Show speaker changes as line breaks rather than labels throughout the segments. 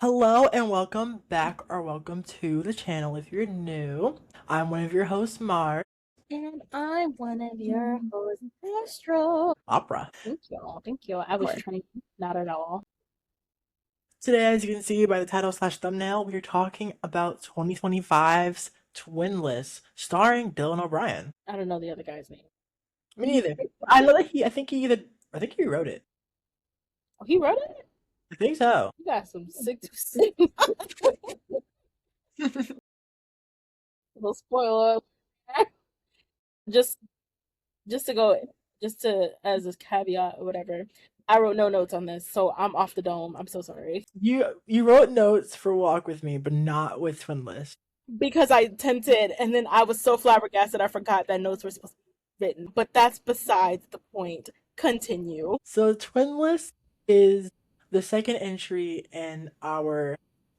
Hello and welcome back or welcome to the channel if you're new. I'm one of your hosts, Mar.
And I'm one of your hosts, Astro.
Opera.
Thank you. Thank you. I
Of
was
course.
trying, not at all.
Today, as you can see by the title slash thumbnail, we're talking about 2025's Twinless, starring Dylan O'Brien.
I don't know the other guy's name.
Me neither. I know that I think he wrote it.
Oh, he wrote it?
I think so.
You got some sick to sick. Little spoiler. Just just to go just to as a caveat or whatever. I wrote no notes on this, so I'm off the dome. I'm so sorry.
You wrote notes for Walk With Me, but not with Twinless.
Because I tempted and then I was so flabbergasted I forgot that notes were supposed to be written. But that's besides the point. Continue.
So Twinless is the second entry in our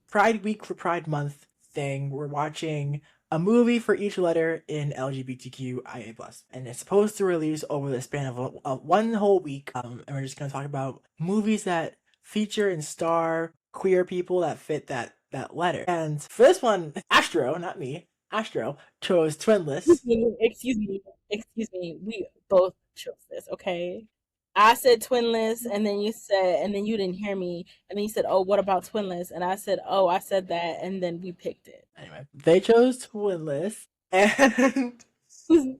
Pride Week for Pride Month thing. We're watching a movie for each letter in LGBTQIA+. And it's supposed to release over the span of one whole week. And we're just going to talk about movies that feature and star queer people that fit that letter. And for this one, Astro, not me, Astro, chose Twinless.
Excuse me. We both chose this, okay? I said twinless, and then and then you didn't hear me, and then you said, "Oh, what about twinless?" And I said, "Oh, I said that," and then we picked it.
Anyway, they chose Twinless. And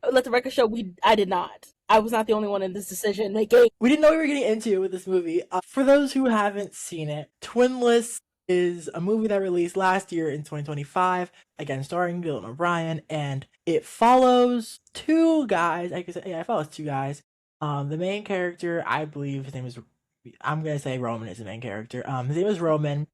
Let the record show I did not. I was not the only one in this decision making.
we didn't know what we were getting into with this movie. For those who haven't seen it, Twinless is a movie that released last year in 2025, again starring Dylan O'Brien, and it follows two guys. I guess yeah, it follows two guys. The main character, I believe his name is. I'm gonna say Roman is the main character. His name is Roman,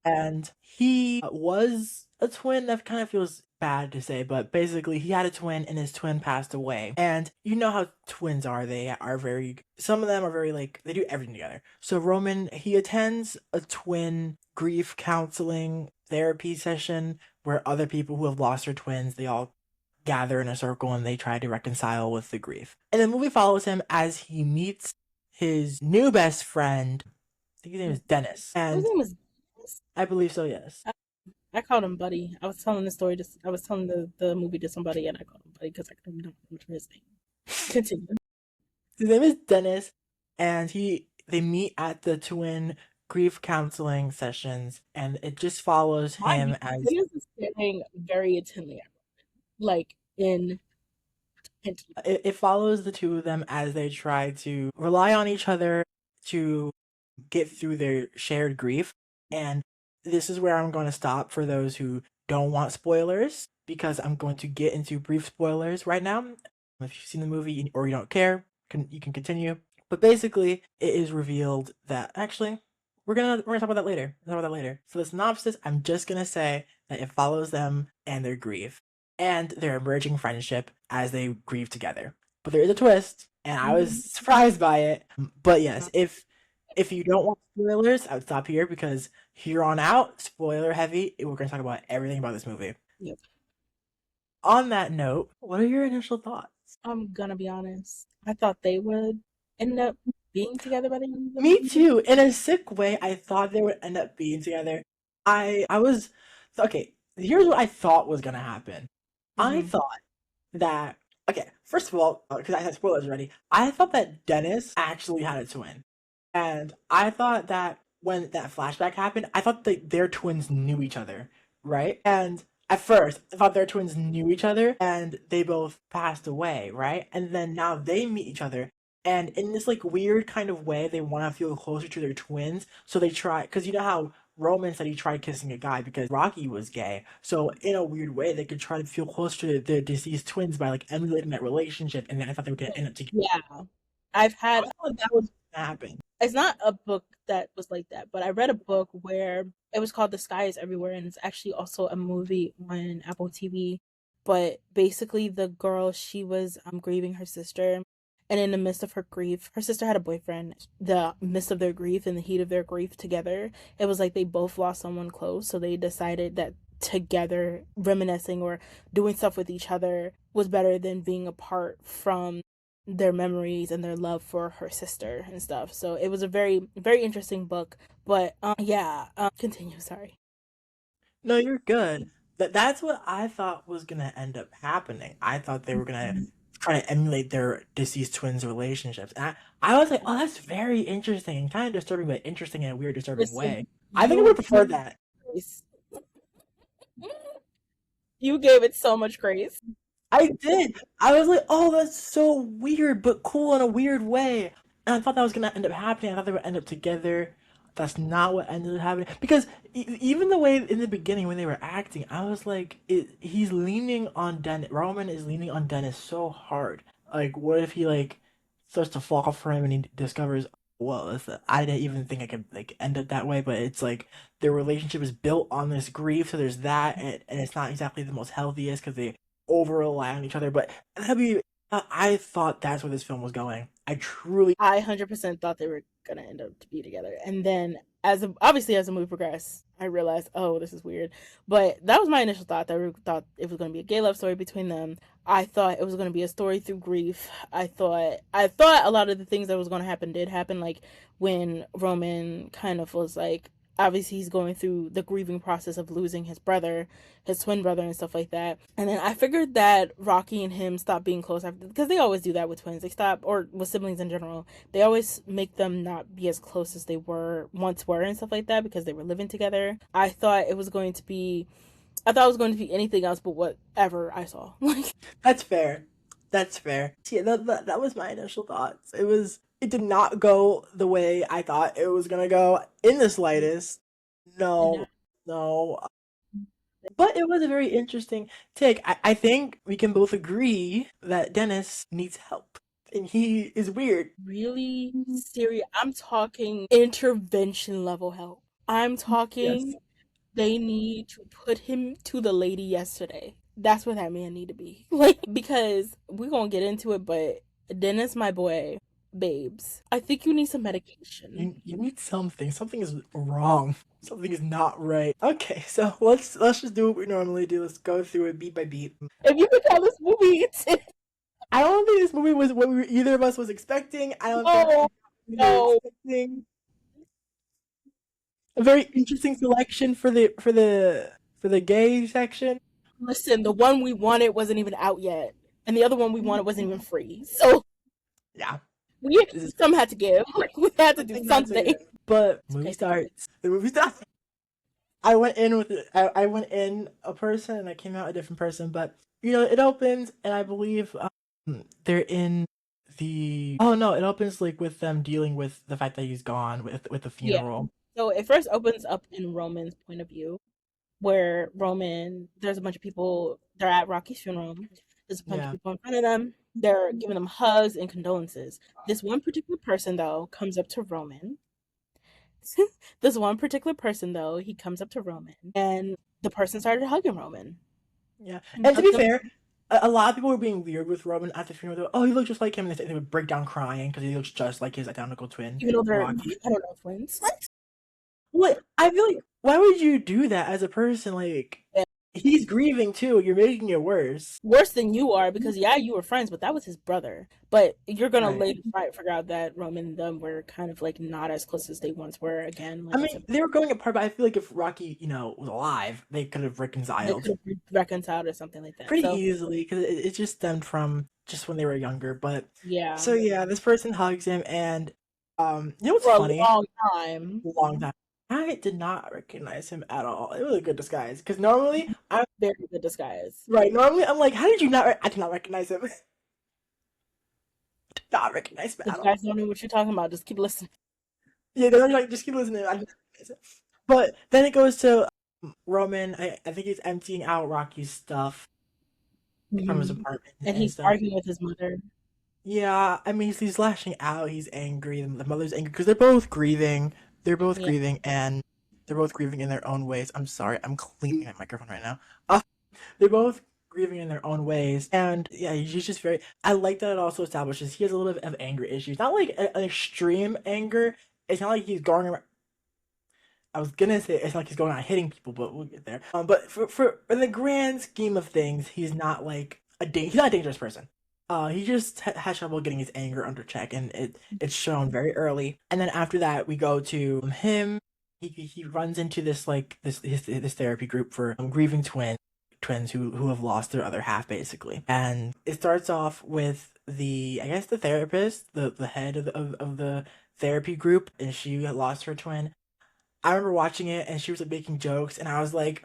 and he was a twin. That kind of feels bad to say, but basically he had a twin and his twin passed away. And you know how twins are. They are very, some of them are very like, they do everything together. So Roman, he attends a twin grief counseling therapy session where other people who have lost their twins, they all gather in a circle and they try to reconcile with the grief. And the movie follows him as he meets his new best friend. I think his name is Dennis.
His
And
name is.
I believe so, yes.
I called him Buddy. I was telling the story. I was telling the movie to somebody, and I called him Buddy because I couldn't remember his name. Continue.
His name is Dennis, and they meet at the twin grief counseling sessions, and it just follows
Mind
him
you,
as
Dennis is staring very intently at like in intently.
it follows the two of them as they try to rely on each other to get through their shared grief. And this is where I'm going to stop for those who don't want spoilers, because I'm going to get into brief spoilers right now. If you've seen the movie or you don't care, you can continue. But basically, it is revealed that actually we're gonna talk about that later. We'll talk about that later. For the synopsis, I'm just gonna say that it follows them and their grief and their emerging friendship as they grieve together. But there is a twist, and I was surprised by it. But yes, if you don't want spoilers, I would stop here because here on out, spoiler heavy, we're going to talk about everything about this movie.
Yep.
On that note, what are your initial thoughts?
I'm gonna be honest. I thought they would end up being together by the end of the
Me
movie.
too. In a sick way, I thought they would end up being together. I was okay. Here's what I thought was gonna happen. I
Mm-hmm.
thought that okay. First of all, because I had spoilers already, I thought that Dennis actually had a twin. And I thought that when that flashback happened, I thought that their twins knew each other, right? And at first, I thought their twins knew each other and they both passed away, right? And then now they meet each other. And in this like weird kind of way, they want to feel closer to their twins. So they try, because you know how Roman said he tried kissing a guy because Rocky was gay. So in a weird way, they could try to feel closer to their deceased twins by like emulating that relationship. And then I thought they were going to end up together.
Yeah. I've
I
had
thought that was going to happen.
it's not a book that was like that, but I read a book where it was called The Sky is Everywhere, and it's actually also a movie on Apple TV. But basically, the girl, she was grieving her sister, and in the midst of her grief, her sister had a boyfriend. The midst of their grief, in the heat of their grief together, it was like they both lost someone close, so they decided that together, reminiscing or doing stuff with each other was better than being apart from their memories and their love for her sister and stuff. So it was a very very interesting book. But yeah, continue. Sorry.
No, you're good. That's what I thought was gonna end up happening. I thought they were gonna try to emulate their deceased twins' relationships. And I was like, oh, that's very interesting and kind of disturbing, but interesting in a weird, disturbing way.
Listen,
I think I would
you
have preferred that.
you gave it so much grace.
I did. I was like, oh, that's so weird, but cool in a weird way. And I thought that was gonna end up happening. I thought they would end up together. That's not what ended up happening. Because even the way in the beginning when they were acting, I was like, he's leaning on Dennis. Roman is leaning on Dennis so hard. Like, what if he like starts to fall for him and he discovers, well, I didn't even think I could like end up that way. But it's like their relationship is built on this grief, so there's that, and it's not exactly the most healthiest because they over rely on each other. But that'd be, I thought that's where this film was going. I truly.
I 100% thought they were gonna end up to be together, and then obviously as the movie progressed, I realized, oh, this is weird. But that was my initial thought. That we thought it was gonna be a gay love story between them. I thought it was gonna be a story through grief. I thought a lot of the things that was gonna happen did happen, like when Roman kind of was like, obviously he's going through the grieving process of losing his brother, his twin brother, and stuff like that. And then I figured that Rocky and him stopped being close after, because they always do that with twins. They stop, or with siblings in general. They always make them not be as close as they once were and stuff like that because they were living together. I thought it was going to be anything else but whatever I saw. Like,
That's fair. That's fair. Yeah, that was my initial thoughts. It did not go the way I thought it was gonna go in the slightest. No, no. But it was a very interesting take. I think we can both agree that Dennis needs help. And he is weird.
really serious. I'm talking intervention level help. I'm
Yes.
talking they need to put him to the lady yesterday. That's what that man need to be. Like, because we're gonna get into it, but Dennis, my boy, babes, I think you need some medication.
You need something. Something is wrong. Something is not right. Okay, so let's just do what we normally do. Let's go through it beat by beat.
If you could tell this movie,
I don't think this movie was what either of us was expecting. I don't think
oh
we were
no,
expecting a very interesting selection for the gay section.
listen, the one we wanted wasn't even out yet, and the other one we wanted wasn't even free. So
Yeah,
we
this is
some had to give. We had to do
something not
something.
to. But
It's
movie
okay.
starts. The movie starts. I went in a person and I came out a different person. But it opens and I believe they're in the. Oh no, it opens like with them dealing with the fact that he's gone with the
Yeah.
funeral.
So it first opens up in Roman's point of view, where there's a bunch of people, they're at Rocky's funeral. There's a bunch of
Yeah.
people in front of them. They're giving them hugs and condolences. This one particular person, though, comes up to Roman. This one particular person, though, he comes up to Roman, and the person started hugging Roman.
Yeah,
And
and to
hugged
be
him,
fair, a lot of people were being weird with Roman at the funeral. They were, oh, he looks just like him, and they would break down crying because he looks just like his identical twin,
even though they're,
Rocky.
I don't know, twins.
Like, I feel like, why would you do that as a person? Like,
Yeah.
he's grieving too. You're making it worse.
Worse than you are, because yeah, you were friends, but that was his brother. But you're gonna
Right.
later figure out that Roman and them were kind of like not as close as they once were again.
I
Like I
mean,
said,
they were going apart, but I feel like if Rocky, was alive, they could have
they
reconciled
could have reconciled or something like that.
pretty
So
easily because it just stemmed from just when they were younger. But
yeah,
so yeah, this person hugs him, and what's
for a
funny?
long time,
Long time. I did not recognize him at all. It was a good disguise because normally I'm
very good disguise.
right. Normally I'm like, how did you not? I did not recognize him. Did not recognize him
If
at
you
all.
guys don't know what you're talking about, just keep listening.
Yeah, they're like, just keep listening. I didn't recognize him. But then it goes to Roman. I think he's emptying out Rocky's stuff from his
Mhm.
apartment
And
and
he's
stuff.
arguing with his mother.
Yeah, I mean he's lashing out. He's angry. The mother's angry because they're both grieving. They're both
Yeah,
grieving, and they're both grieving in their own ways. I'm sorry, I'm cleaning my microphone right now. They're both grieving in their own ways, and yeah, he's just very. I like that it also establishes he has a little bit of anger issues. Not like an extreme anger. It's not like he's going around. I was gonna say it's not like he's going around hitting people, but we'll get there. But for in the grand scheme of things, he's not like he's not a dangerous person. He just has trouble getting his anger under check, and it's shown very early. And then after that, we go to him. He runs into this like this therapy group for grieving twins who have lost their other half basically. And it starts off with the I guess the therapist, the head of the therapy group, and she had lost her twin. I remember watching it, and she was like making jokes, and I was like,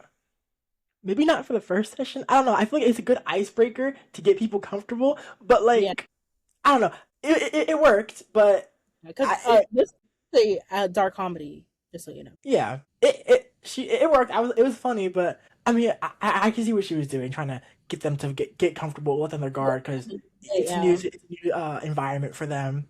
maybe not for the first session. I don't know. I feel like it's a good icebreaker to get people comfortable, but
Yeah,
like I don't know. It worked, but
because
it,
this is a dark comedy, just so you know.
yeah, it worked. It was funny, but I mean, I can see what she was doing, trying to get them to get comfortable, let them their guard, because
Yeah,
it's a new environment for them,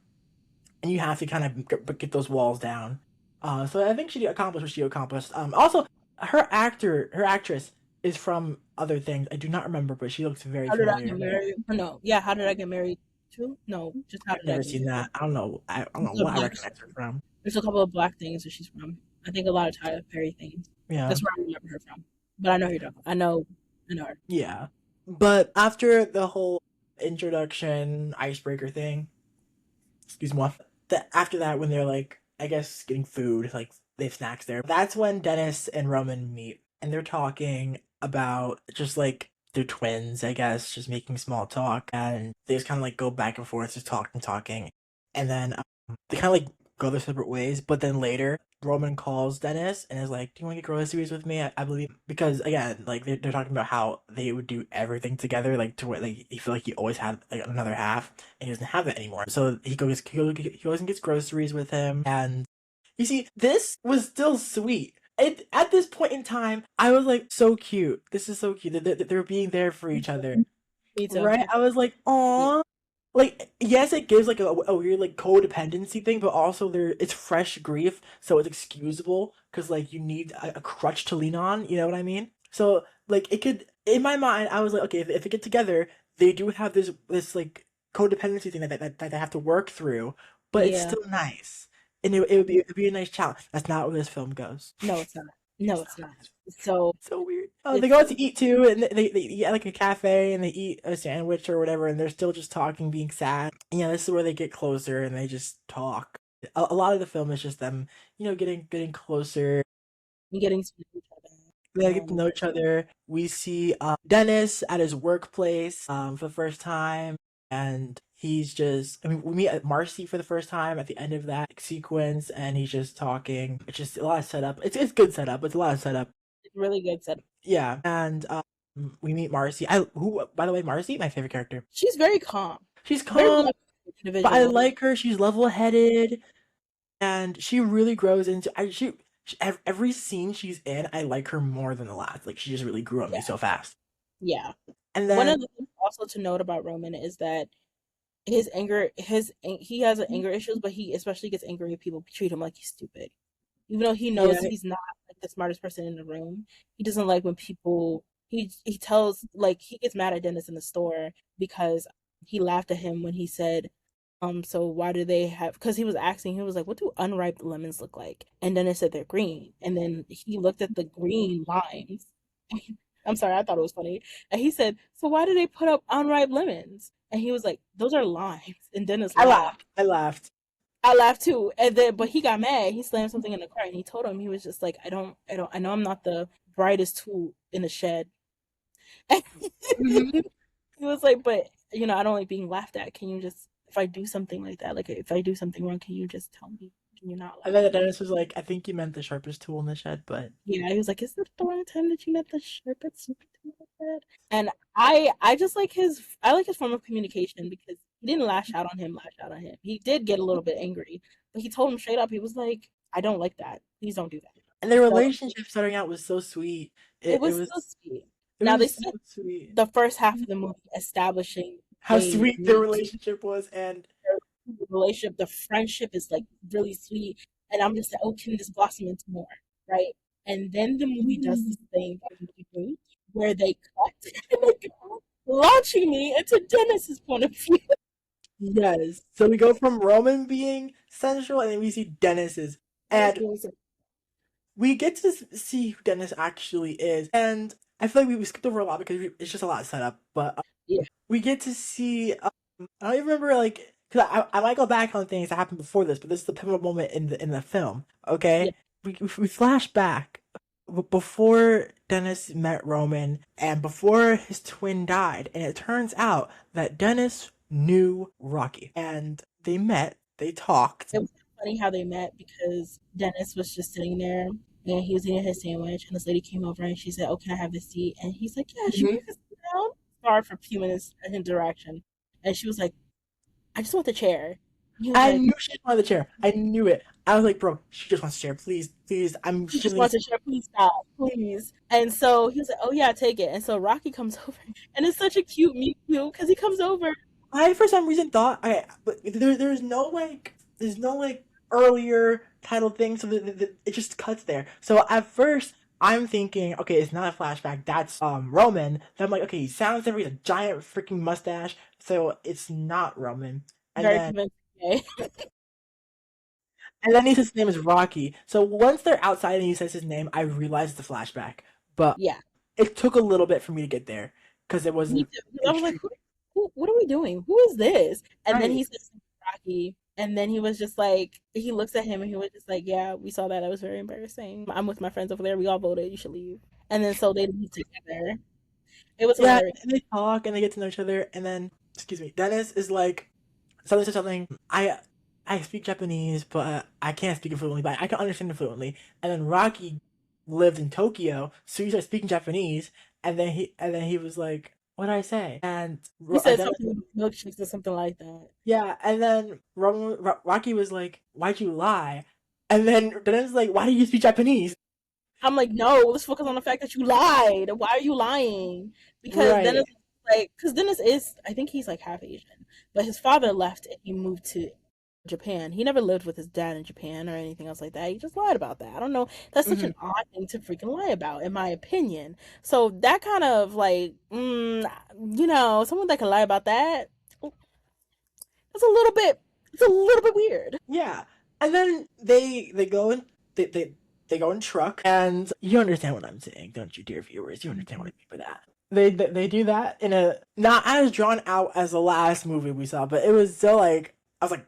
and you have to kind of get those walls down. So I think she accomplished what she accomplished. Also, her actress is from other things. I do not remember, but she looks very
how did I get
familiar.
married? Or no, yeah, how did I get married too? No, just how
I've
did I
never
get
seen
married?
that. I don't know. I don't know
There's a
what I
black,
recognize her from.
there's a couple of black things that she's from. I think a lot of Tyler Perry things.
Yeah,
That's where I remember her from. But I know who you're talking. I know her.
yeah. But after the whole introduction icebreaker thing, excuse me, after that when they're like, I guess getting food, like they have snacks there. That's when Dennis and Roman meet, and they're talking about just like they're twins, I guess, just making small talk, and they just kind of like go back and forth, just talking, and then they kind of like go their separate ways. But then later, Roman calls Dennis and is like, "Do you want to get groceries with me?" I believe because again, like they're talking about how they would do everything together, like to where like he feel like he always had like another half, and he doesn't have that anymore. So he goes and gets groceries with him, and you see, this was still sweet. At this point in time, I was like, so cute. This is so cute. They're being there for each other.
Me too.
Right? I was like, "Aw." Like, yes, it gives like a weird like codependency thing, but also it's fresh grief, so it's excusable because like you need a crutch to lean on. You know what I mean? So like it could in my mind, I was like, okay, if they get together, they do have this like codependency thing that they have to work through, but it's
Yeah.
still nice, and it'd be a nice challenge. That's not where this film goes.
No, it's not. No,
It's
it's
not
not.
where this
So
it's so weird. Oh, they
it's
go out to eat too, and they eat at like a cafe, and they eat a sandwich or whatever, and they're still just talking, being sad. And, yeah, this is where they get closer, and they just talk. A lot of the film is just them, getting closer.
getting to know each other.
They get to know each other. We see Dennis at his workplace for the first time, and he's just. I mean, we meet Marcy for the first time at the end of that sequence, and he's just talking. It's just a lot of setup. It's good setup. It's a lot of setup.
It's really good set.
Yeah, and we meet Marcy. I who by the way, Marcy, my favorite character.
She's very calm,
She's
very
calm,
level
but I
individual.
like her. She's level-headed, and she really grows into. Every scene she's in, I like her more than the last. Like she just really grew on me
Yeah,
so fast.
yeah.
And
One
then
of the things also to note about Roman is that he has anger issues, but he especially gets angry if people treat him like he's stupid. Even though he knows
yeah,
he's not like the smartest person in the room, he doesn't like when people he tells like he gets mad at Dennis in the store because he laughed at him when he said, so why do they have because he was asking, he was like, what do unripe lemons look like? And Dennis said they're green. And then he looked at the green lines. I'm sorry, I thought it was funny. And he said, so why do they put up unripe lemons? And he was like, those are limes. And Dennis
I
laughed.
laughed. I laughed.
I laughed too. And then but he got mad. He slammed something in the car and he told him he was just like, I know I'm not the brightest tool in the shed.
Mhm.
He was like, but I don't like being laughed at. Can you just if I do something like that, like if I do something wrong, can you just tell me? Can you not
And
laugh
then the
at me?
dentist was like, "I think you meant the sharpest tool in the shed," but
Yeah, he was like, is this the wrong time that you met the sharpest something like that? And I just like his form of communication because he didn't lash out on him. He did get a little bit angry, but he told him straight up, he was like, I don't like that. Please don't do that.
and their
So
relationship starting out was so sweet.
it
It it
was
was
so sweet.
it
Now they
was so
spent
sweet.
the first half of the movie establishing
How
they
sweet their
meet,
relationship was, and
the relationship, the friendship is like really sweet. And I'm just like, oh, can this blossom into more? Right. And then the movie does this thing that we do where they cut and they go launching me into Dennis's point of view.
yes. So we go from Roman being central, and then we see Dennis's, and we get to see who Dennis actually is. And I feel like we skipped over a lot because it's just a lot of setup. But
Yeah.
we get to see. I don't even remember like because I might go back on things that happened before this, but this is the pivotal moment in the film.
Yeah,
Okay, we flash back before Dennis met Roman and before his twin died, and it turns out that Dennis knew Rocky, and they met, they talked.
it was funny how they met because Dennis was just sitting there and he was eating his sandwich, and this lady came over and she said, "Oh, can I have this seat?" And he's like, "Yeah, sure,
Mhm.
you can sit down." Sorry for a few minutes interaction, and she was like, "I just want the chair." And he was
I
like,
knew she just wanted the chair. I knew it. I was like, bro, she just wants a chair. Please, please. I'm
"He just
shivering.
wants a chair. Please stop, please." And so he was like, "Oh yeah, take it." And so Rocky comes over, and it's such a cute meet cute because he comes over.
I for some reason thought but there's no there's no earlier title thing, so it just cuts there. So at first I'm thinking, okay, it's not a flashback. That's Roman. Then I'm like, okay, he sounds like he's a giant freaking mustache, so it's not Roman. And
Very
then
convincing. Okay?
he says his name is Rocky. So once they're outside and he says his name, I realize it's a flashback. But
Yeah,
it took a little bit for me to get there because it
me
wasn't
too. Because I was like,
extreme.
who, what are we doing? Who is this? And then
Right.
he says Rocky. And then he was just like, he looks at him and he was just like, yeah, we saw that. It was very embarrassing. I'm with my friends over there. We all voted. You should leave. And then so they leave together. It was
Yeah,
hilarious.
and they talk and they get to know each other, and then excuse me, Dennis is like something to something. I speak Japanese, but I can't speak it fluently, but I can understand it fluently. And then Rocky lived in Tokyo, so he started speaking Japanese, and then he was like, "What did I say?" And
He said
Dennis,
something with milkshakes or something like that.
yeah, and then Rocky was like, "Why'd you lie?" And then Dennis was like, "Why do you speak Japanese?"
I'm like, no, let's focus on the fact that you lied. Why are you lying? Because
Right.
Dennis, like, because Dennis is, I think he's like half Asian, but his father left and he moved to Japan. He never lived with his dad in Japan or anything else like that. He just lied about that. I don't know. That's such
Hmm.
an odd thing to freaking lie about, in my opinion. So that kind of like, someone that can lie about that, that's a little bit, it's a little bit weird.
Yeah, and then they go in they go in truck, and you understand what I'm saying, don't you, dear viewers? You understand what I mean by that. They do that in a not as drawn out as the last movie we saw, but it was still like I was like,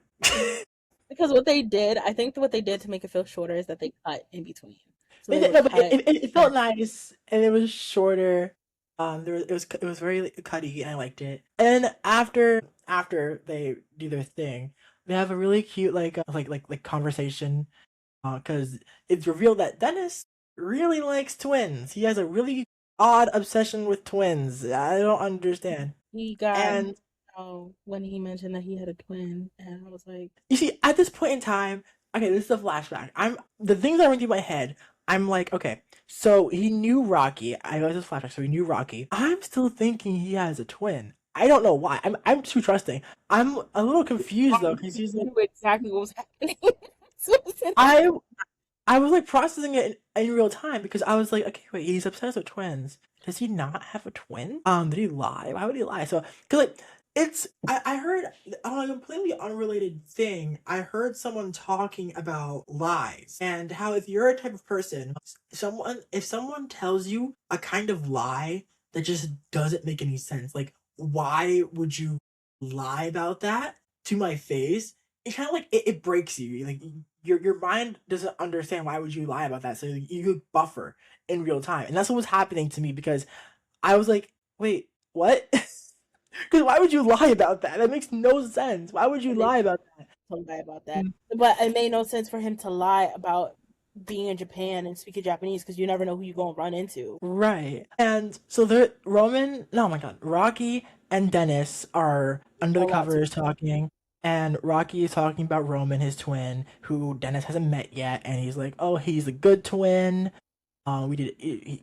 Because what they did, I think what they did to make it feel shorter is that they cut in between. So
they
they
did,
would
no, but
cut.
it felt nice and it was shorter. It was very cutty and I liked it. And after they do their thing, they have a really cute conversation because it's revealed that Dennis really likes twins. He has a really odd obsession with twins. I don't understand.
He got
And
when he mentioned that he had a twin, and I was like,
you see, at this point in time, okay, this is a flashback. I'm the things that run through my head. I'm like, okay, so he knew Rocky. I know this is a flashback, so he knew Rocky. I'm still thinking he has a twin. I don't know why. I'm too trusting. I'm a little confused though, because he's
he
like,
knew exactly what was happening. So it's in
I I was like processing it in real time because I was like, okay, wait, he's obsessed with twins. Does he not have a twin? Did he lie? Why would he lie? So, cause like, I heard on a completely unrelated thing, I heard someone talking about lies and how if you're a type of person, if someone tells you a kind of lie that just doesn't make any sense, like, why would you lie about that to my face? It's kind of like it breaks you. Like your mind doesn't understand why would you lie about that. So you could buffer in real time, and that's what was happening to me because I was like, wait, what? Because why would you lie about that? That makes no sense. Why would you
and they
lie about that?
told lie about that. But it made no sense for him to lie about being in Japan and speaking Japanese because you never know who you're gonna run into.
Right. And so the Roman, no, oh my God, Rocky and Dennis are under the
A lot too.
covers talking, and Rocky is talking about Roman, his twin, who Dennis hasn't met yet, and he's like, "Oh, he's a good twin. We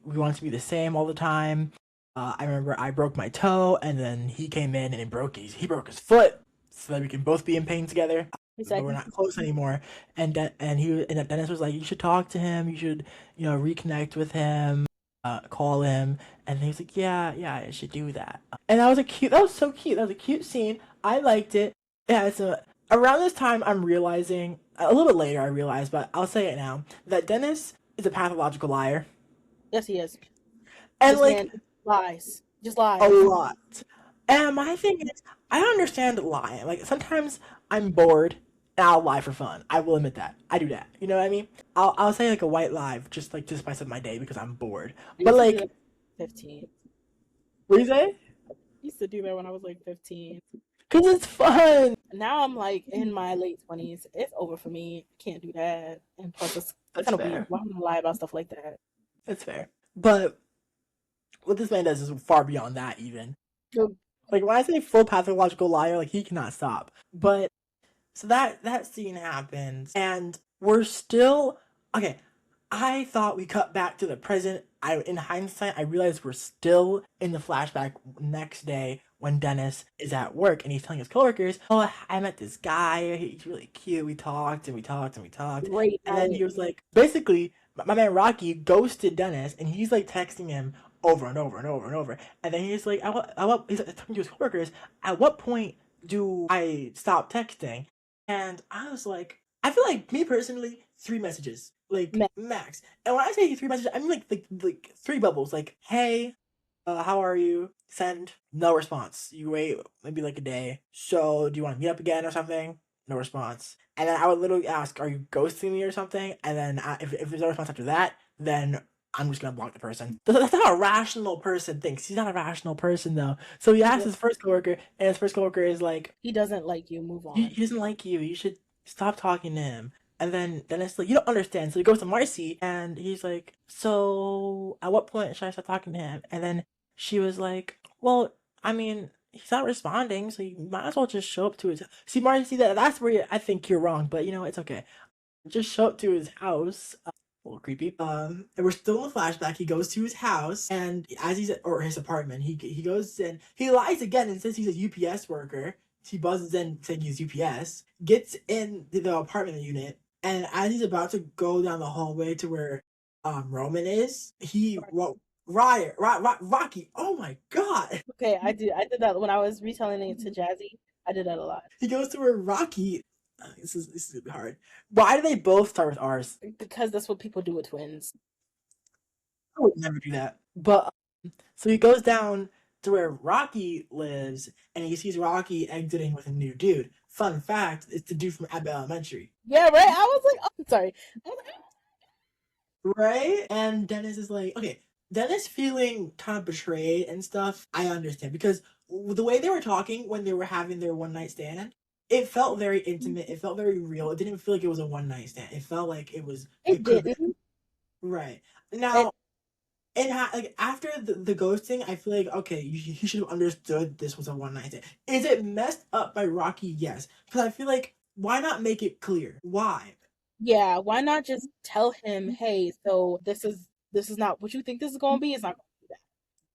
want to be the same all the time. I remember I broke my toe, and then he came in and he broke his foot, so that we can both be in pain together.
He's
But
like,
we're not close anymore." And Dennis was like, "You should talk to him. You should, reconnect with him, call him." And he was like, "Yeah, yeah, I should do that." And that was so cute. That was a cute scene. I liked it. Yeah, so around this time, I'm realizing a little bit later. I realized, but I'll say it now that Dennis is a pathological liar,
yes, he is.
and
This
like
man lies, just
a
lies.
lot. And my thing is, I understand lying. Like sometimes I'm bored and I'll lie for fun. I will admit that. I do that. You know what I mean? I'll say like a white lie just like to spice up my day because I'm bored.
I
But
used to do that
like,
at 15.
what do you say?
I used to do that when I was like 15.
Because it's fun.
Now I'm like in my late 20s. It's over for me. Can't do that. And plus, it's
That's
kind of weird.
fair.
Why would I lie about stuff like that?
That's fair. But what this man does is far beyond that. Even
So,
like when I say full pathological liar, like he cannot stop. But so that scene happens, and we're still okay. I thought we cut back to the present. In hindsight, I realized we're still in the flashback next day when Dennis is at work and he's telling his coworkers, "Oh, I met this guy. He's really cute. We talked and we talked and we talked."
great
And then
night.
he was like, basically, my man Rocky ghosted Dennis, and he's like texting him over and over and over and over. And then he's like, he's like, talking to his coworkers, "At what point do I stop texting?" And I was like, I feel like me personally, 3 messages, like
Man,
max. And when I say 3 messages, I mean like 3 bubbles. Like, hey, how are you? Send. No response. You wait maybe like a day. So, do you want to meet up again or something? No response. And then I would literally ask, are you ghosting me or something? And then if there's no response after that, then I'm just gonna block the person. That's how a rational person thinks. He's not a rational person though. So he asks his first coworker, and his first coworker is like,
he doesn't like you. Move on.
he doesn't like you. You should stop talking to him." And then Dennis like, you don't understand. So he goes to Marcy and he's like, so at what point should I start talking to him? And then she was like, well, I mean, he's not responding, so you might as well just show up to his. See, Marcy, that's where I think you're wrong, but it's okay. Just show up to his house. A little creepy. And we're still in the flashback. He goes to his house, and as he's or his apartment, he goes in. He lies again and says he's a UPS worker. He buzzes in saying he's UPS. Gets in the apartment unit, and as he's about to go down the hallway to where Roman is, Rocky. Oh my god!
Okay, I did that when I was retelling it to Jazzy. I did that a lot
He goes to where Rocky. This is gonna be hard. Why do they both start with R's?
because that's what people do with twins.
I would never do that. But so he goes down to where Rocky lives, and he sees Rocky exiting with a new dude. Fun fact: it's the dude from Abbott Elementary,
Yeah, right. I was like, oh, sorry. I was like,
right? And Dennis is like, okay, Dennis feeling kind of betrayed and stuff. I understand because the way they were talking when they were having their one night stand, it felt very intimate. It felt very real. It didn't feel like it was a one night stand. It felt like it was.
it
It could be
didn't.
right
And
now. And like after the ghosting, I feel like okay, he should have understood this was a one night stand. Is it messed up by Rocky? Yes, because I feel like why not make it clear? Why?
yeah, why not just tell him, hey, so this is not what you think this is gonna be. It's not gonna be that.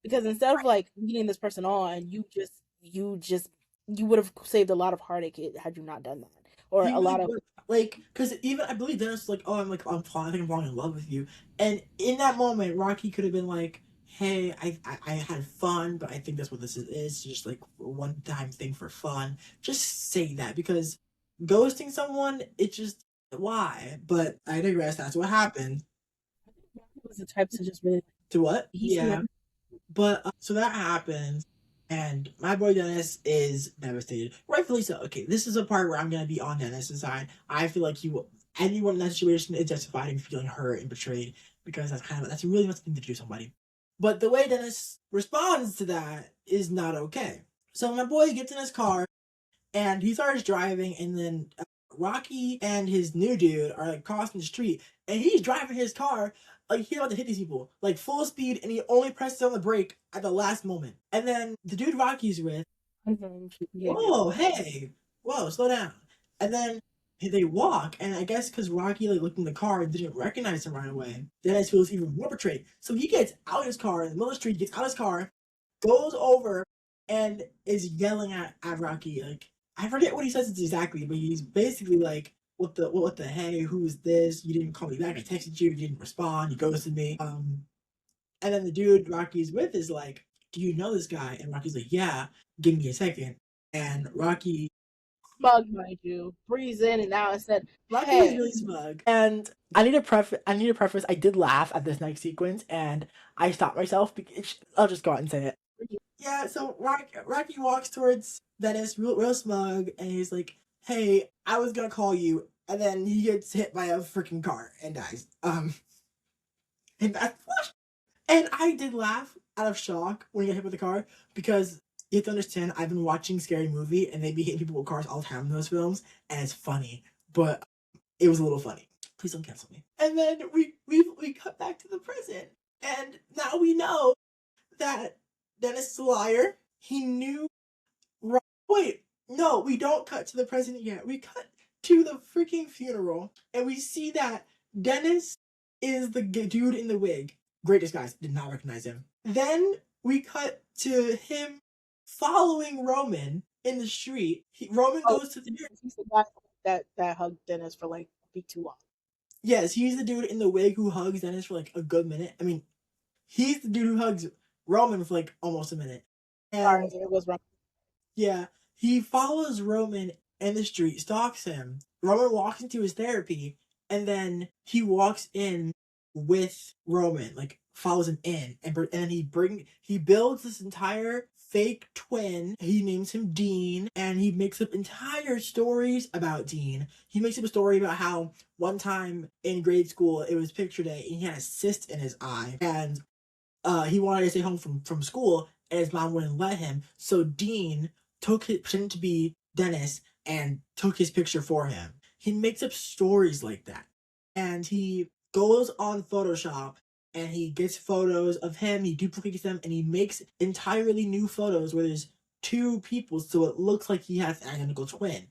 Because instead of like leading this person on, you just you would have saved a lot of heartache had you not done that, or
He
a
really
lot of
would like because even I believe Dennis was like, oh, I'm falling, I think I'm falling in love with you, and in that moment, Rocky could have been like, hey, I had fun, but I think that's what this is. It's just like a one time thing for fun. Just say that because ghosting someone, it just why? But I digress. That's what happened.
he was the type to just really
To what?
he seemed
Yeah.
like
But so that happens, and my boy Dennis is devastated, rightfully so. Okay, this is a part where I'm gonna be on Dennis's side. I feel like anyone in that situation is justified in feeling hurt and betrayed because that's really not something to do to somebody. But the way Dennis responds to that is not okay. So my boy gets in his car and he starts driving, and then Rocky and his new dude are like crossing the street, and he's driving his car like he's about to hit these people like full speed, and he only presses on the brake at the last moment. And then the dude Rocky's with,
unhinged behavior.
whoa, hey, whoa, slow down. And then they walk, and I guess because Rocky like looked in the car and didn't recognize him right away, Dennis feels even more betrayed. So he gets out of his car in the middle of the street, gets out of his car, goes over, and is yelling at Rocky like I forget what he says exactly, but he's basically like, what the hey, who's this? You didn't call me back. I texted you, you didn't respond, you ghosted me. And then the dude Rocky's with is like, do you know this guy? And Rocky's like, yeah, give me a second. And
Smug, mind you, breathes in and out and said,
Rocky is
hey,
really smug. And I need to preface, I did laugh at this next sequence, and I stopped myself because I'll just go out and say it. Yeah, so Rocky walks towards Dennis real smug, and he's like, "Hey, I was gonna call you," and then he gets hit by a freaking car and dies. And and I did laugh out of shock when he got hit with the car because you have to understand I've been watching Scary Movie and they be hitting people with cars all the time in those films, and it's funny, but it was a little funny. Please don't cancel me. And then we cut back to the present, and now we know that Dennis is a liar. He knew. Wait, no, we don't cut to the present yet. We cut to the freaking funeral, and we see that Dennis is the dude in the wig. Great disguise. Did not recognize him. Then we cut to him following Roman in the street. Roman
Oh,
goes to the.
he's the guy that hugged Dennis for like a bit too long.
Yes, he's the dude in the wig who hugs Dennis for like a good minute. I mean, he's the dude who hugs Roman for like almost a minute.
Sorry,
And
it was wrong.
yeah, he follows Roman in the street, stalks him. Roman walks into his therapy, and then he walks in with Roman, like follows him in, and he builds this entire fake twin. He names him Dean, and he makes up entire stories about Dean. He makes up a story about how one time in grade school it was picture day, and he had a cyst in his eye, and he wanted to stay home from school, and his mom wouldn't let him. So Dean pretended to be Dennis and took his picture for him. He makes up stories like that, and he goes on Photoshop and he gets photos of him. He duplicates them and he makes entirely new photos where there's two people, so it looks like he has an identical twin.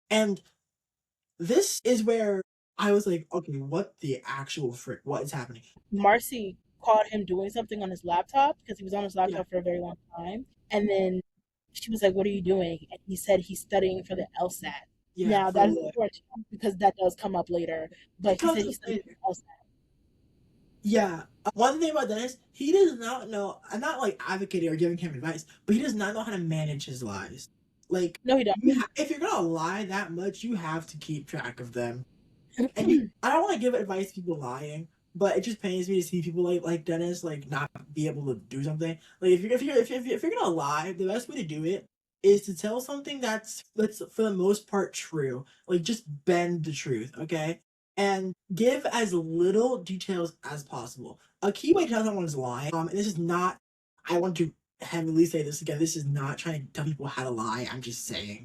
And this is where I was like, okay, what the actual frick? What is happening?
Marcy caught him doing something on his laptop because he was on his
Yeah,
laptop for a very long time. And then she was like, "What are you doing?" And he said he's studying for the LSAT.
yeah,
Now
for
that is
the
important because that does come up later.
it
But he
comes
said
up
he's studying for
later.
the LSAT.
Yeah. One thing about Dennis, he does not know. I'm not like advocating or giving him advice, but he does not know how to manage his lies. Like,
No, he
if you're gonna lie that much, you have to keep track of them. And
doesn't.
I don't want to give advice to people lying, but it just pains me to see people like Dennis like not be able to do something. Like if you're gonna lie, the best way to do it is to tell something that's for the most part true. Like just bend the truth, okay? And give as little details as possible. A key way to tell someone's lying, and this is not. I want to heavily say this again. This is not trying to tell people how to lie. I'm just saying.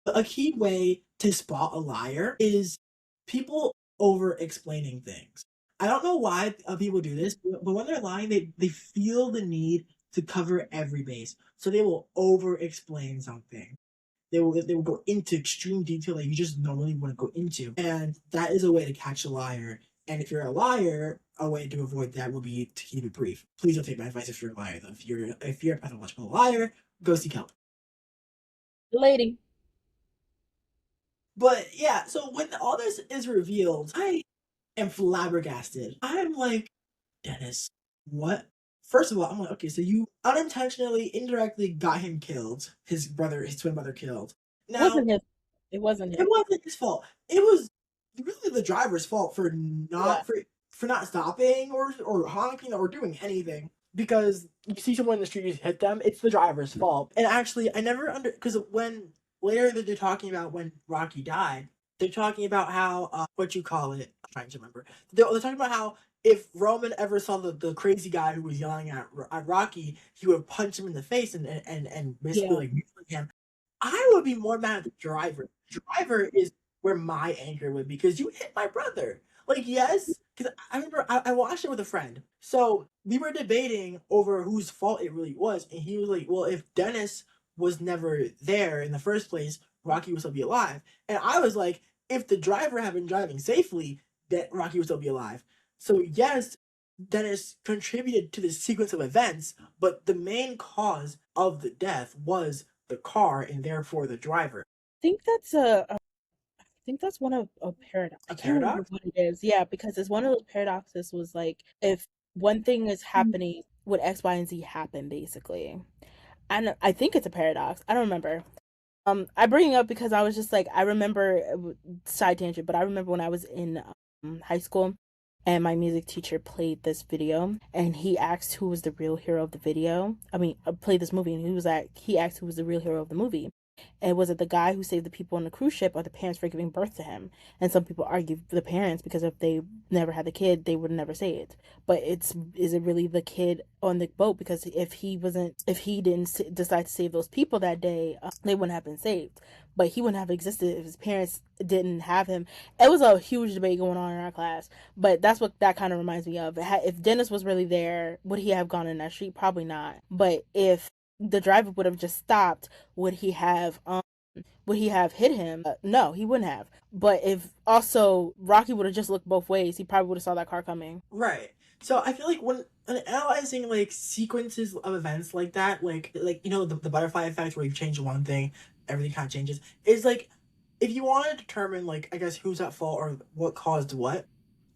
A key way to spot a liar is people over explaining things. I don't know why people do this, but when they're lying, they feel the need to cover every base. So they will over explain something. They will go into extreme detail that you just normally wouldn't go into. And that is a way to catch a liar. And if you're a liar, a way to avoid that would be to keep it brief. Please don't take my advice if you're a liar though. If you're a pathological liar, go seek help.
The lady.
But yeah, so when all this is revealed, I am flabbergasted. I'm like, Dennis, what? First of all, I'm like, okay, so you unintentionally, indirectly got him killed. His twin brother killed.
It
Now,
wasn't his. It wasn't
it
his.
wasn't his fault. It was really the driver's fault for
Yeah.
not stopping or honking or doing anything. Because you see someone in the street, you hit them. It's the driver's fault. And actually, I never because when later that they're talking about when Rocky died, they're talking about how what you call it. I'm trying to remember. They're talking about how if Roman ever saw the crazy guy who was yelling at Rocky, he would punch him in the face and basically
Yeah.
like mutilate him. I would be more mad at the driver. The driver is where my anger would be because you hit my brother. Like, yes, because I remember I watched it with a friend. So we were debating over whose fault it really was. And he was like, well, if Dennis was never there in the first place, Rocky would still be alive. And I was like, if the driver had been driving safely, that Rocky would still be alive. So, yes, Dennis contributed to the sequence of events, but the main cause of the death was the car and therefore the driver.
I think that's I think that's one of a paradox. I
A
can't remember
paradox?
what it is. Yeah, because it's one of those paradoxes was like if one thing is happening, would X, Y, and Z happen basically? And I think it's a paradox. I don't remember. I bring it up because I was just like I remember side tangent, but I remember when I was in high school, and my music teacher played this video, and he asked who was the real hero of the video. I mean, played this movie, and he asked who was the real hero of the movie. And was it the guy who saved the people on the cruise ship or the parents for giving birth to him? And some people argue the parents because if they never had the kid, they would never say it. But is it really the kid on the boat? Because if he didn't decide to save those people that day, they wouldn't have been saved. But he wouldn't have existed if his parents didn't have him. It was a huge debate going on in our class, but that's what that kind of reminds me of. If Dennis was really there, would he have gone in that street? Probably not. But if the driver would have just stopped, would he have hit him? No, he wouldn't have. But if also Rocky would have just looked both ways, he probably would have saw that car coming.
Right. So I feel like when analyzing like sequences of events like that, like you know the butterfly effect where you change one thing, everything kind of changes. Is like if you want to determine like I guess who's at fault or what caused what,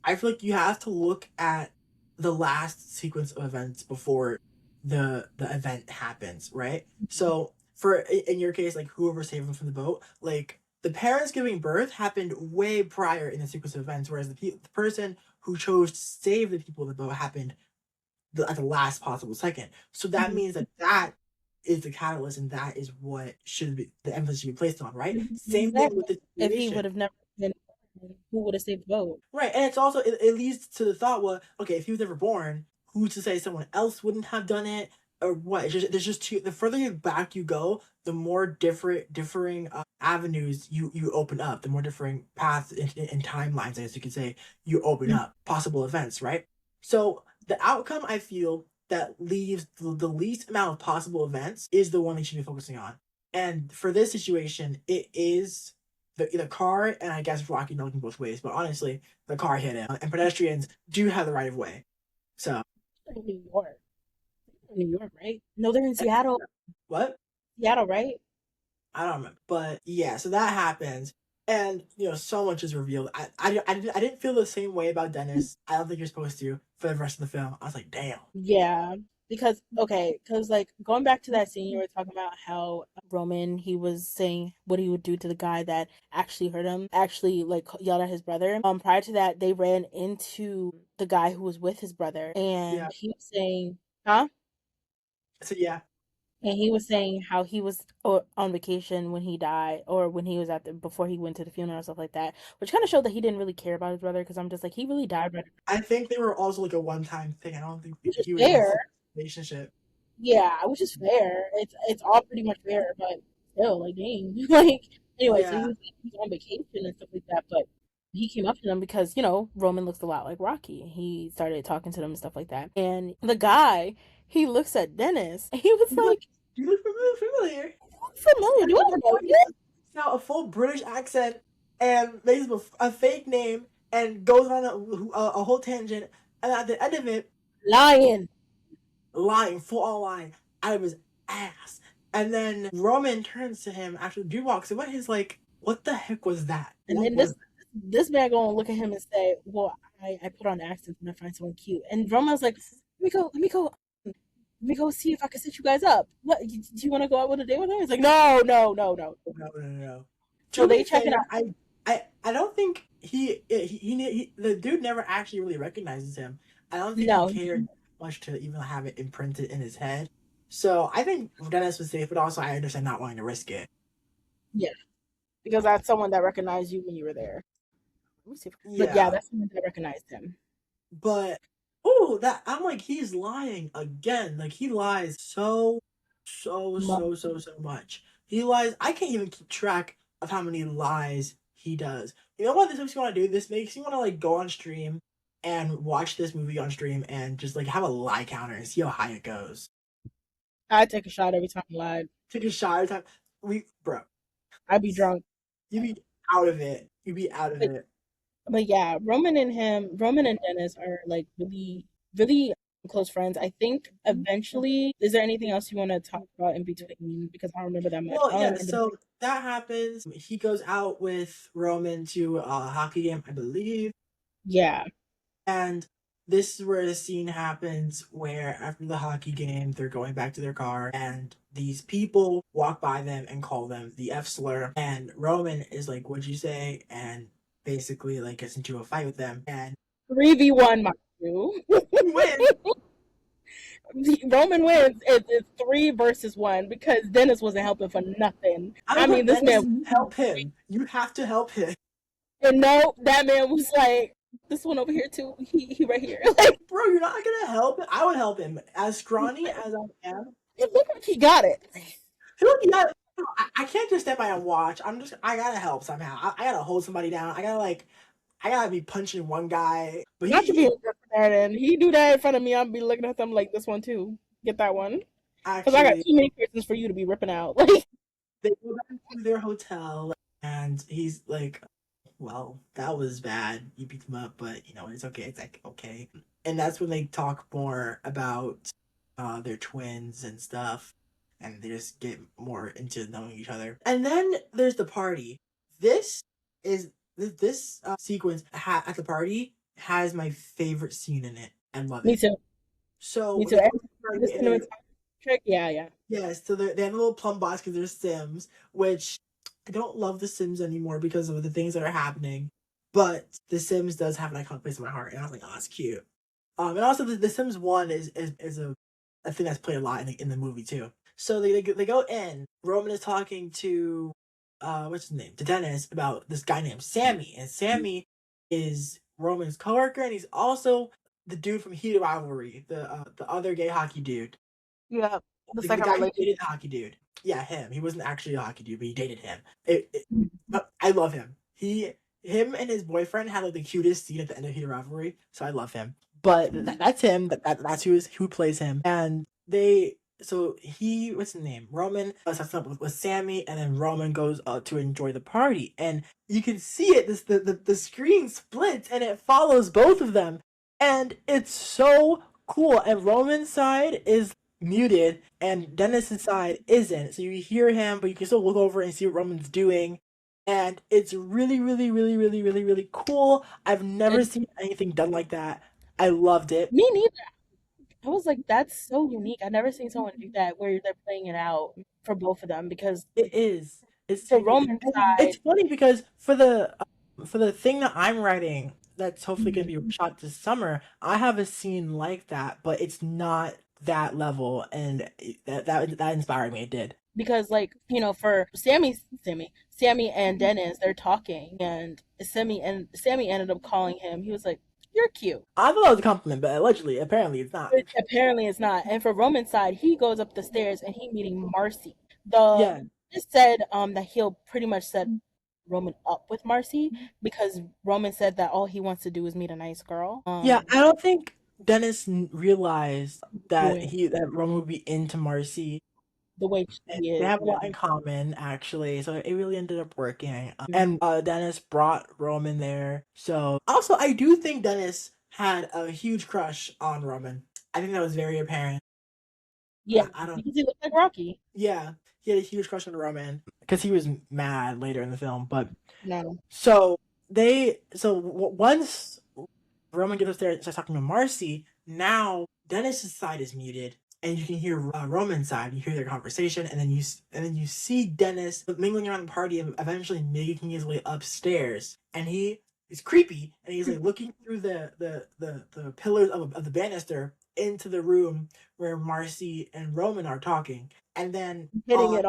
I feel like you have to look at the last sequence of events before the event happens, right? So for in your case, like whoever saved them from the boat, like the parents giving birth happened way prior in the sequence of events, whereas the person who chose to save the people in the boat happened at the last possible second. So that means that that is the catalyst, and that is what should be the emphasis should be placed on, right? Same thing with the
If he
situation.
would have never been, who would have saved the boat?
Right, and it's also it leads to the thought, well, okay, if he was never born, who's to say someone else wouldn't have done it or what? It's just there's just too the further you back you go, the more differing avenues you open up, the more differing paths and timelines, as you could say, you open up possible events, right? So the outcome I feel that leaves the least amount of possible events is the one that you should be focusing on, and for this situation, it is the car, and I guess Rocky looking both ways, but honestly, the car hit him, and pedestrians do have the right of way. So
In New York. New York, right? No, they're in Seattle.
what?
Seattle, right?
I don't remember, but yeah, so that happens, and you know, so much is revealed. I didn't feel the same way about Dennis. I don't think you're supposed to for the rest of the film. I was like, damn.
Yeah, because okay, because like going back to that scene you were talking about how Roman he was saying what he would do to the guy that actually hurt him, actually like yelled at his brother. Prior to that, they ran into the guy who was with his brother, and
Yeah.
he was saying, huh?
So yeah,
And he was saying how he was on vacation when he died, or when he was at the before he went to the funeral and stuff like that, which kind of showed that he didn't really care about his brother. Because I'm just like, he really died right,
I think they were also like a one-time thing. I don't think
which is
he was in a
fair.
relationship.
Yeah, which is fair. It's all pretty much fair, but still, like, dang, like, anyway. So
Yeah,
he was on vacation and stuff like that, but he came up to them because Roman looks a lot like Rocky. He started talking to them and stuff like that, and the guy he looks at Dennis, and he was
you look
like,
you look familiar.
familiar. Do I know you?
Now a full British accent and makes him a fake name and goes on a whole tangent, and at the end of it,
Lying.
lying, full on lying out of his ass. And then Roman turns to him after the dude walks away. He's like, "What the heck was that?
And
What
then
was?"
this man gonna look at him and say, "Well, I put on accents when I find someone cute." And Roman's like, let me go see if I can set you guys up. What? Do you want to go out with a date with him? He's like, no, no, no, no.
No, no, no, no.
So
To
they
be
check it
fair,
out.
I don't think the dude never actually really recognizes him. I don't think he
No,
cared much to even have it imprinted in his head. So I think Dennis was safe, but also I understand not wanting to risk it.
yeah, because that's someone that recognized you when you were there. Let me see. But yeah,
Yeah,
that's someone that recognized him.
but oh, that I'm like he's lying again. Like he lies so much. He lies. I can't even keep track of how many lies he does. You know what this makes me want to do? This makes me want to like go on stream and watch this movie on stream and just like have a lie counter and see how high it goes.
I take a shot every time I lied.
Take a shot every time. Bro,
I'd be drunk.
you be out of it. You be out of
But,
it.
but yeah, Roman and Dennis are like really, really close friends. I think eventually, is there anything else you want to talk about in between? Because I don't remember that much.
Well,
I only
yeah,
remember.
so that happens. He goes out with Roman to a hockey game, I believe.
Yeah.
And this is where the scene happens where after the hockey game, they're going back to their car and these people walk by them and call them the F slur. And Roman is like, "What'd you say?" And basically like gets into a fight with them. And
3v1, my you.
He wins.
Roman wins. It's 3 versus 1 because Dennis wasn't helping for nothing.
I
I
was
mean,
like,
this
Dennis,
man,
help him. You have to help him.
and no, that man was like, this one over here too. He right here. Like,
Bro, you're not gonna help him. I would help him. As scrawny as I am,
it looked like he got it.
he'll yeah, I can't just stand by and watch. I gotta help somehow. I gotta hold somebody down. I gotta be punching one guy. But
Not to be a good that, and he do that in front of me. I'll be looking at them like this one too. Get that one because I got
actually
too many persons for you to be ripping out. Like,
they go back to their hotel and he's like, well, that was bad. You beat them up, but you know, it's okay. It's like okay. And that's when they talk more about their twins and stuff. And they just get more into knowing each other. And then there's the party. This is this sequence at the party has my favorite scene in it. I love
me
it.
too.
So
Me
when
too.
they go to the
The
party and they're
cinematography trick, yeah, yeah.
yes, so they have a little plum box because they're Sims, which I don't love the Sims anymore because of the things that are happening. But the Sims does have an iconic place in my heart, and I was like, oh, that's cute. And also the Sims One is a thing that's played a lot in the movie too. So they go in. Roman is talking to what's his name to Dennis about this guy named Sammy, and Sammy is Roman's coworker, and he's also the dude from Heat of Rivalry, the other gay hockey dude.
Yeah, the
The
second
guy who
relationship.
dated the hockey dude. Yeah, him. He wasn't actually a hockey dude, but he dated him. I love him. Him and his boyfriend had like the cutest scene at the end of Heat of Rivalry, so I love him. But that's him. That's who plays him. And what's his name? Roman sets up with Sammy, and then Roman goes to enjoy the party, and you can see it. The screen splits, and it follows both of them, and it's so cool. And Roman's side is muted, and Dennis's side isn't. So you hear him, but you can still look over and see what Roman's doing. And it's really, really, really, really, really, really cool. I've never
And
seen anything done like that. I loved it.
me neither. I was like, that's so unique. I've never seen someone do that where they're playing it out for both of them because
It is. It's
for
unique.
Roman's
And
side,
it's funny because for the thing that I'm writing that's hopefully going to be shot this summer, I have a scene like that, but it's not that level, and that inspired me. It did.
because like for Sammy and Dennis, they're talking, and Sammy ended up calling him. He was like, "You're cute."
I thought it was a compliment, but allegedly, apparently, it's not.
But apparently, it's not. And for Roman's side, he goes up the stairs and he meeting Marcy. The
Yeah,
Just said that he'll pretty much set Roman up with Marcy because Roman said that all he wants to do is meet a nice girl.
yeah. I don't think Dennis realized that
Doing
Roman would be into Marcy.
the way
And
she
they
is.
have a
Yeah.
lot in common, actually, so it really ended up working. And Dennis brought Roman there. So also, I do think Dennis had a huge crush on Roman. I think that was very apparent.
Yeah,
I don't.
because he looks like Rocky.
Yeah, he had a huge crush on Roman because he was mad later in the film. But
No.
so once Roman gets upstairs and starts talking to Marcy, now Dennis's side is muted, and you can hear Roman's side. You hear their conversation, and then you see Dennis mingling around the party and eventually making his way upstairs. And he is creepy, and he's like looking through the pillars of the banister into the room where Marcy and Roman are talking, and then
Hitting it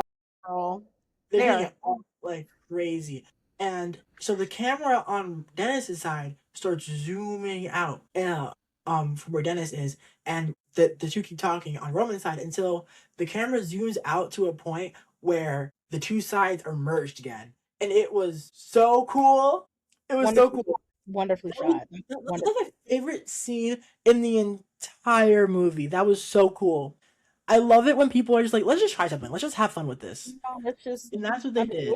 all.
they're hitting
There.
it off like crazy. And so the camera on Dennis's side starts zooming out from where Dennis is, and the two keep talking on Roman's side until the camera zooms out to a point where the two sides are merged again. And it was so cool. It was so
Wonderfully,
cool.
wonderfully
That was,
shot.
that's
Wonderful.
like my favorite scene in the entire movie. That was so cool. I love it when people are just like, let's just try something. Let's just have fun with this.
No, it's just.
And that's what
I
they
mean,
did.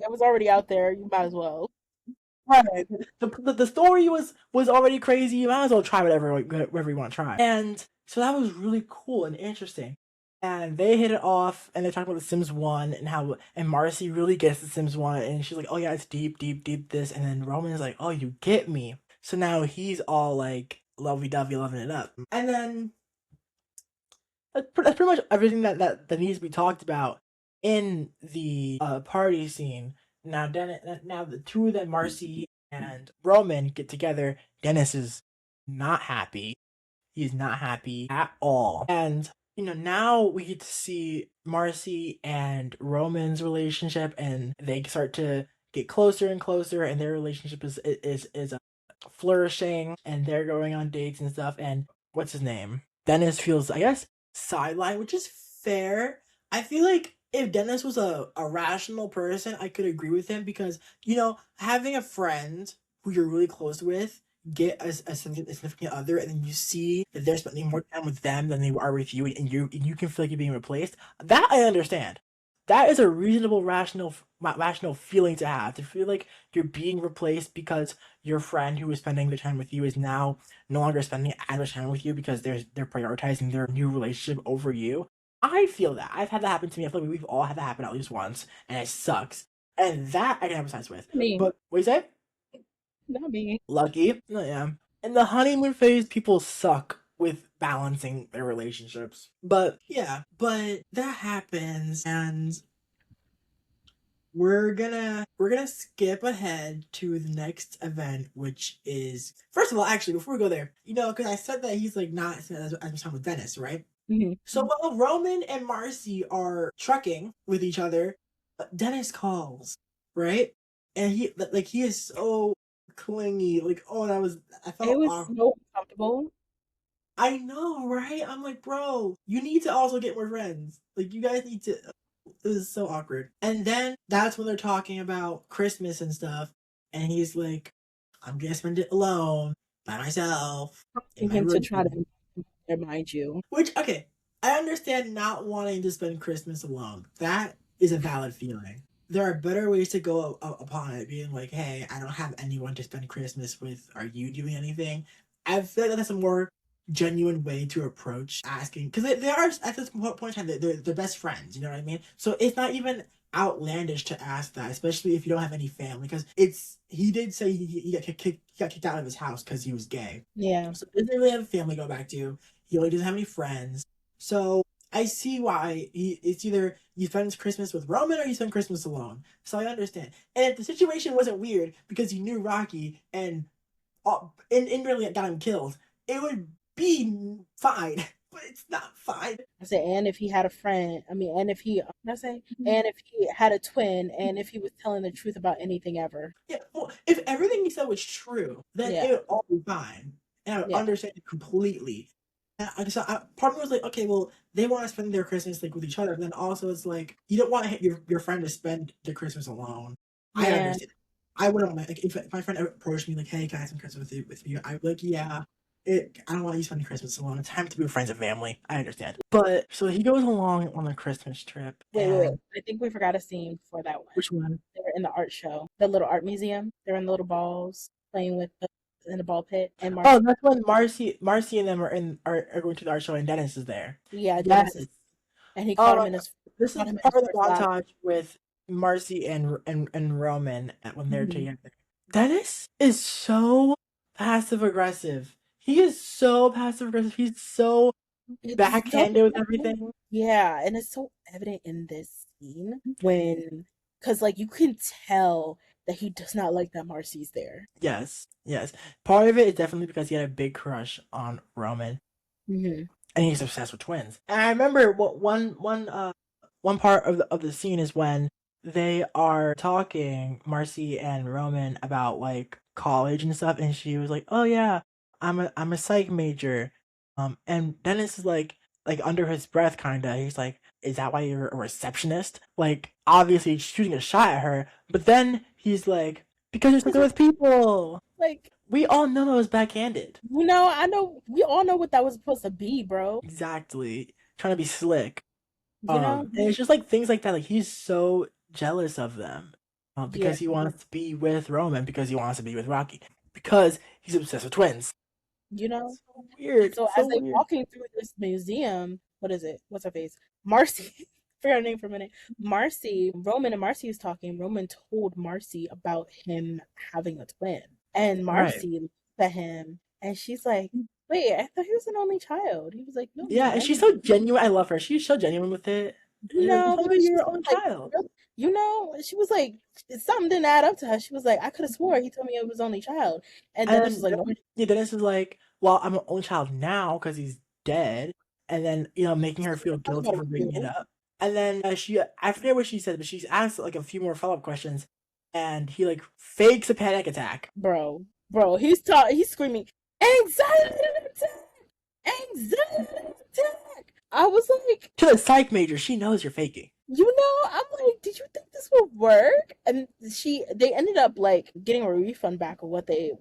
it was already out there. You might as well.
Right. The story was already crazy. You might as well try whatever you want to try. And so that was really cool and interesting. And they hit it off, and they talked about the Sims One and how and Marcy really gets the Sims One, and she's like, "Oh yeah, it's deep, deep, deep." This, and then Roman is like, "Oh, you get me." So now he's all like lovey dovey, loving it up. And then that's pretty much everything that needs to be talked about in the party scene. Now, now the two of them, Marcy and Roman, get together. Dennis is not happy. He's not happy at all. And now we get to see Marcy and Roman's relationship, and they start to get closer and closer, and their relationship is flourishing, and they're going on dates and stuff. And what's his name? Dennis feels, I guess, sidelined, which is fair. I feel like if Dennis was a rational person, I could agree with him because having a friend who you're really close with get a significant other, and then you see that they're spending more time with them than they are with you, and you can feel like you're being replaced. That I understand. That is a reasonable, rational feeling to have. To feel like you're being replaced because your friend who was spending the time with you is now no longer spending as much time with you because they're prioritizing their new relationship over you. I feel that. I've had that happen to me. I feel like we've all had that happen at least once, and it sucks. And that I can empathize with.
Me,
But what you say?
not me.
Lucky. Yeah. In the honeymoon phase, people suck with balancing their relationships. But yeah, but that happens, and we're gonna skip ahead to the next event, which is, first of all, actually before we go there, because I said that he's like not as much time with Dennis, right?
Mm-hmm.
So while Roman and Marcy are trucking with each other, Dennis calls, right? And he is so clingy. Like, oh, I
It
felt
was
awkward.
so uncomfortable.
I know, right? I'm like, bro, you need to also get more friends. Like, you guys need to. It was so awkward. And then that's when they're talking about Christmas and stuff. And he's like, I'm gonna spend it alone, by myself, in
Asking
my
him to
room.
try to remind you.
Which, okay, I understand not wanting to spend Christmas alone. That is a valid feeling. There are better ways to go upon it, being like, hey, I don't have anyone to spend Christmas with. Are you doing anything? I feel like that's a more genuine way to approach asking, because they are at this point in time they're best friends, you know what I mean? So it's not even outlandish to ask that, especially if you don't have any family, because he did say he got kicked out of his house because he was gay.
Yeah.
So he doesn't really have a family to go back to. He only doesn't have any friends. So I see why it's either you spend Christmas with Roman or you spend Christmas alone. So I understand. And if the situation wasn't weird because you knew Rocky and really got him killed, it would be fine. But it's not fine.
I said, and if he had a friend, I mean, and if he, I say, and if he had a twin, and if he was telling the truth about anything ever.
Yeah, well, if everything he said was true, then
Yeah.
it would all be fine. And I would
Yeah.
understand it completely. Part of me was like, okay, well, they want to spend their Christmas like with each other, but then also it's like you don't want your friend to spend the Christmas alone. I
Yeah.
understand. I wouldn't mind, like, if my friend approached me like, hey, can I spend Christmas with you? I'd be like, yeah. I don't want you spending Christmas alone. It's time to be with friends and family. I understand. But so he goes along on the Christmas trip,
Wait.
and
I think we forgot a scene for that one.
which one?
They were in the art show, the little art museum. They were in the little balls playing with in the ball pit, and
Oh,
Marcy.
that's when Marcy and them are going to the art show, and Dennis is there.
Yeah,
Yes.
Dennis is, and he
Oh, this is
caught him in
part
his
of the
first lap.
montage with Marcy and Roman when they're
Mhm.
together. Dennis is so passive aggressive. He is so passive aggressive. He's so
It's so
backhanded with everything.
yeah, and it's so evident in this scene when, because like you can tell that he does not like that Marcy's there.
Yes, yes. Part of it is definitely because he had a big crush on Roman,
Mm-hmm.
and he's obsessed with twins. And I remember one part of the scene is when they are talking, Marcy and Roman, about like college and stuff, and she was like, "Oh yeah, I'm a psych major," and Dennis is like under his breath, kinda. He's like, "Is that why you're a receptionist?" Like obviously shooting a shot at her, but then he's like, "Because you're so good with people."
Like,
We all know that was backhanded.
I know, we all know what that was supposed to be, bro.
Exactly, trying to be slick.
You know?
And it's just like things like that. Like he's so jealous of them,
Yeah.
because he wants to be with Roman, because he wants to be with Rocky, because he's obsessed with twins.
You know?
So
And
weird,
so as
so
they
weird.
walking through this museum, what is it? What's her face? Marcy. Forgot her name for a minute. Marcy, Roman and Marcy is talking. Roman told Marcy about him having a twin. And
Right.
Marcy looked at him and she's like, wait, I thought he was an only child. He was like, no, he's
Yeah, and she's
married.
so genuine. I love her. She's so genuine with it.
You
Like, you
know,
told
but
me
she
you're
was
your own
like,
child.
she was like, something didn't add up to her. She was like, I could have swore he told me it was only child. And Dennis was
And
like, no,
yeah, Dennis is like, well, I'm an only child now because he's dead, and then making her feel
Talk
guilty
about
for
it,
bringing it
too.
up, and then I forget what she said, but she's asked like a few more follow up questions, and he like fakes a panic attack.
Bro, he's screaming, anxiety attack, anxiety attack. I was like,
To the psych major, she knows you're faking.
I'm like, did you think this would work? And they ended up like getting a refund back of what they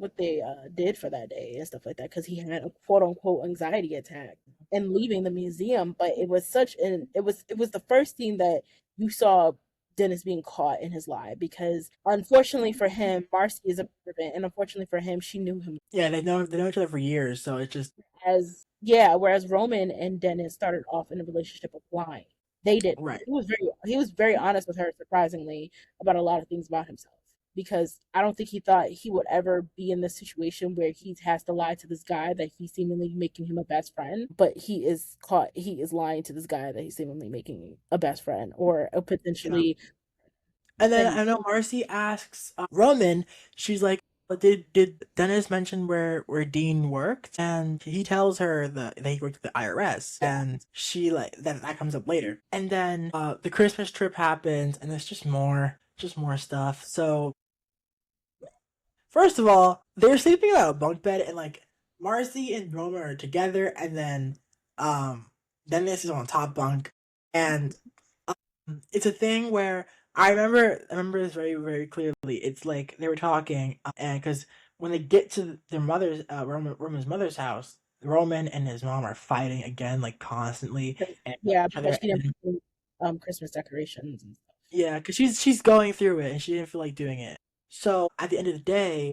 did for that day and stuff like that because he had a quote unquote anxiety attack and leaving the museum. But it was it was the first thing that you saw Dennis being caught in his lie because unfortunately for him, Marcy is a servant, and unfortunately for him, she knew him
Yeah, they know each other for years, so it's just
as yeah. Whereas Roman and Dennis started off in a relationship of lying. They didn't.
right.
He was very honest with her, surprisingly, about a lot of things about himself. Because I don't think he thought he would ever be in this situation where he has to lie to this guy that he's seemingly making him a best friend, but he is lying to this guy that he's seemingly making a best friend or a
Yeah.
potentially
And then
and
I know Marcy asks Roman, she's like, "But did Dennis mention where Dean worked?" And he tells her that he worked at the IRS,
yeah.
and she like that comes up later. And then the Christmas trip happens, and there's just more stuff. So first of all, they're sleeping on a bunk bed, and like Marcy and Roman are together, and then um Dennis is on the top bunk, and it's a thing where I remember this very very clearly. It's like they were talking, and because when they get to their mother's Roman's mother's house, Roman and his mom are fighting again, like constantly, and
Yeah,
each
because
other.
she didn't put Christmas decorations and stuff.
Yeah, because she's going through it and she didn't feel like doing it. So at the end of the day,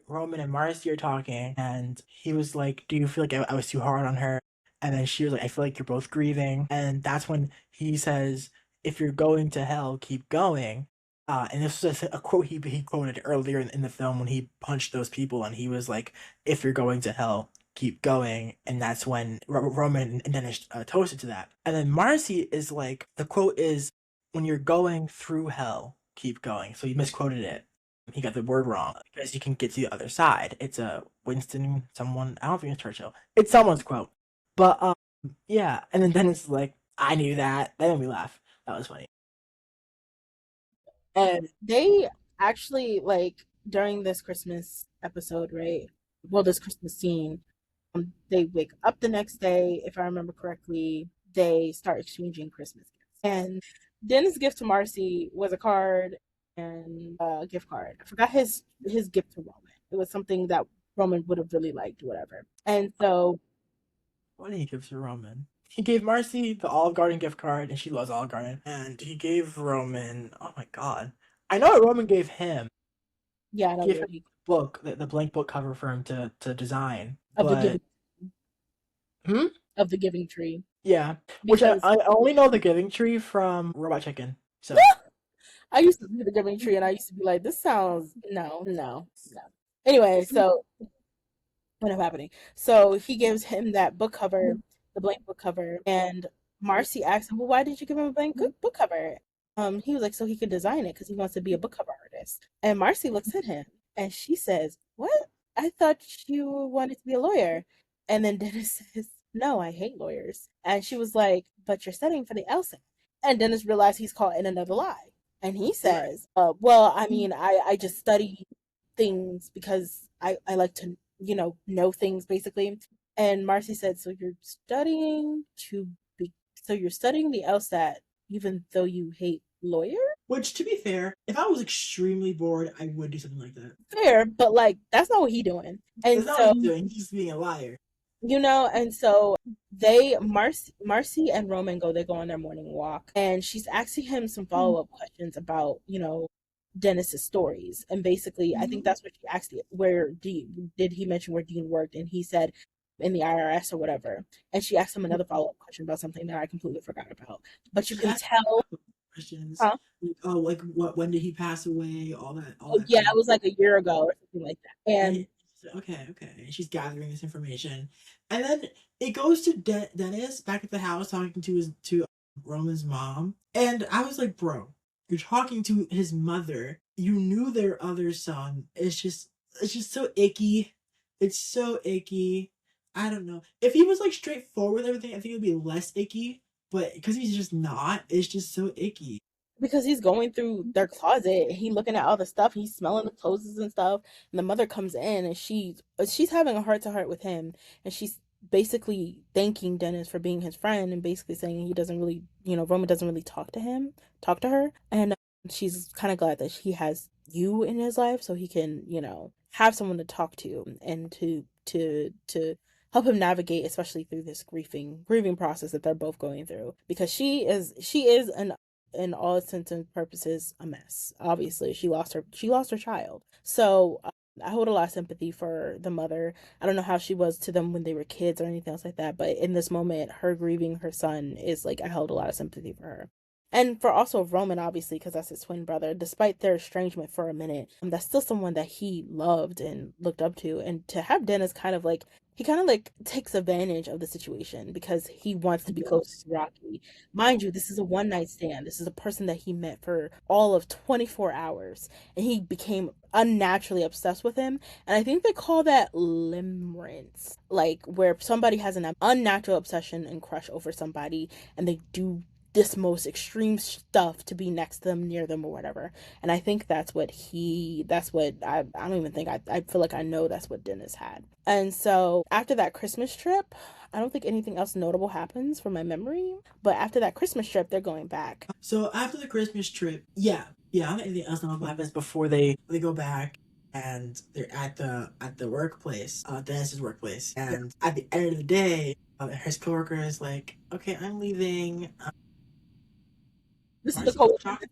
Roman and Marcy are talking, and he was like, "Do you feel like I was too hard on her?" And then she was like, "I feel like you're both grieving." And that's when he says, "If you're going to hell, keep going." And this was a quote he quoted earlier in the film when he punched those people, and he was like, "If you're going to hell, keep going." And that's when Roman and Dennis toasted to that. And then Marcy is like, the quote is, "When you're going through hell, keep going." So he misquoted it. He got the word wrong because you can get to the other side. It's a Winston, someone. I don't think it's Churchill. It's someone's quote. But yeah. And then Dennis is like, "I knew that." That made me laugh. That was funny. And
They actually like during this Christmas episode, right? Well, this Christmas scene, they wake up the next day, if I remember correctly. They start exchanging Christmas gifts, and Dennis' gift to Marcy was a card and a gift card. I forgot his gift to Roman. It was something that Roman would have really liked, whatever. And so,
what did he give to Roman? He gave Marcy the Olive Garden gift card, and she loves Olive Garden. And he gave Roman. Oh my god! I know what Roman gave him.
yeah, I know
Give him
what he
the book, the blank book cover for him to design.
of the
But
giving
hmm?
of the giving tree
Yeah, which I,
because
I only know the Giving Tree from Robot Chicken. So
I used to do the giving tree and I used to be like, this sounds no. Anyway, so what ended up happening? So he gives him that book cover, the blank book cover, and Marcy asks him, "Well, why did you give him a blank book cover?" He was like, "So he could design it because he wants to be a book cover artist." And Marcy looks at him and she says, "What? I thought you wanted to be a lawyer." And then Dennis says, "No, I hate lawyers." And she was like, "But you're studying for the LSAT." And Dennis realized he's caught in another lie. And he
right,
says, "Well, I mean, I just study things because I like to know things basically." And Marcy said, so you're studying the LSAT even though you hate lawyer?
which to be fair, if I was extremely bored, I would do something like that.
Fair, but like that's not what he doing. And
That's not what
so
he's doing. He's just being a liar.
and so Marcy and Roman they go on their morning walk and she's asking him some follow-up questions about, Dennis's stories. And basically, I think that's what she asked where did he mention where Dean worked? And he said in the IRS or whatever. And she asked him another follow-up question about something that I completely forgot about. But you
She
can
asked
tell,
questions
huh?
like, "Oh, like what? When did he pass away?" All
Oh
that
yeah,
stuff.
it was like a year ago or something like that.
And
And
she's like, "Okay, okay." And she's gathering this information, and then it goes to Dennis back at the house talking to Roman's mom, and I was like, "Bro, you're talking to his mother. You knew their other son. It's just so icky. It's so icky." I don't know. If he was like straightforward with everything, I think it would be less icky. But because he's just not, it's just so icky.
Because he's going through their closet, he looking at all the stuff, he's smelling the clothes and stuff, and the mother comes in and she's having a heart to heart with him, and she's basically thanking Dennis for being his friend and basically saying he doesn't really, Roman doesn't really talk to her, and she's kind of glad that he has you in his life so he can, have someone to talk to and to help him navigate, especially through this grieving process that they're both going through, because she is an in all intents and purposes a mess. Obviously, she lost her child. So I hold a lot of sympathy for the mother. I don't know how she was to them when they were kids or anything else like that, but in this moment, her grieving her son is like I held a lot of sympathy for her. And for also Roman, obviously, because that's his twin brother, despite their estrangement for a minute, that's still someone that he loved and looked up to. And to have Dennis he kind of like takes advantage of the situation because he wants to be close to Rocky. Mind you, this is a one night stand. This is a person that he met for all of 24 hours, and he became unnaturally obsessed with him. And I think they call that limerence, like where somebody has an unnatural obsession and crush over somebody, and they do this most extreme stuff to be next to them, near them, or whatever. And I think I don't even think, I feel like I know that's what Dennis had. And so after that Christmas trip, I don't think anything else notable happens from my memory. But after that Christmas trip, they're going back.
So after the Christmas trip, yeah, I don't think anything else notable happens before they go back and they're at the workplace, Dennis's workplace, and at the end of the day, his coworker is like, "Okay, I'm leaving."
This is the
Marcy goes
coworker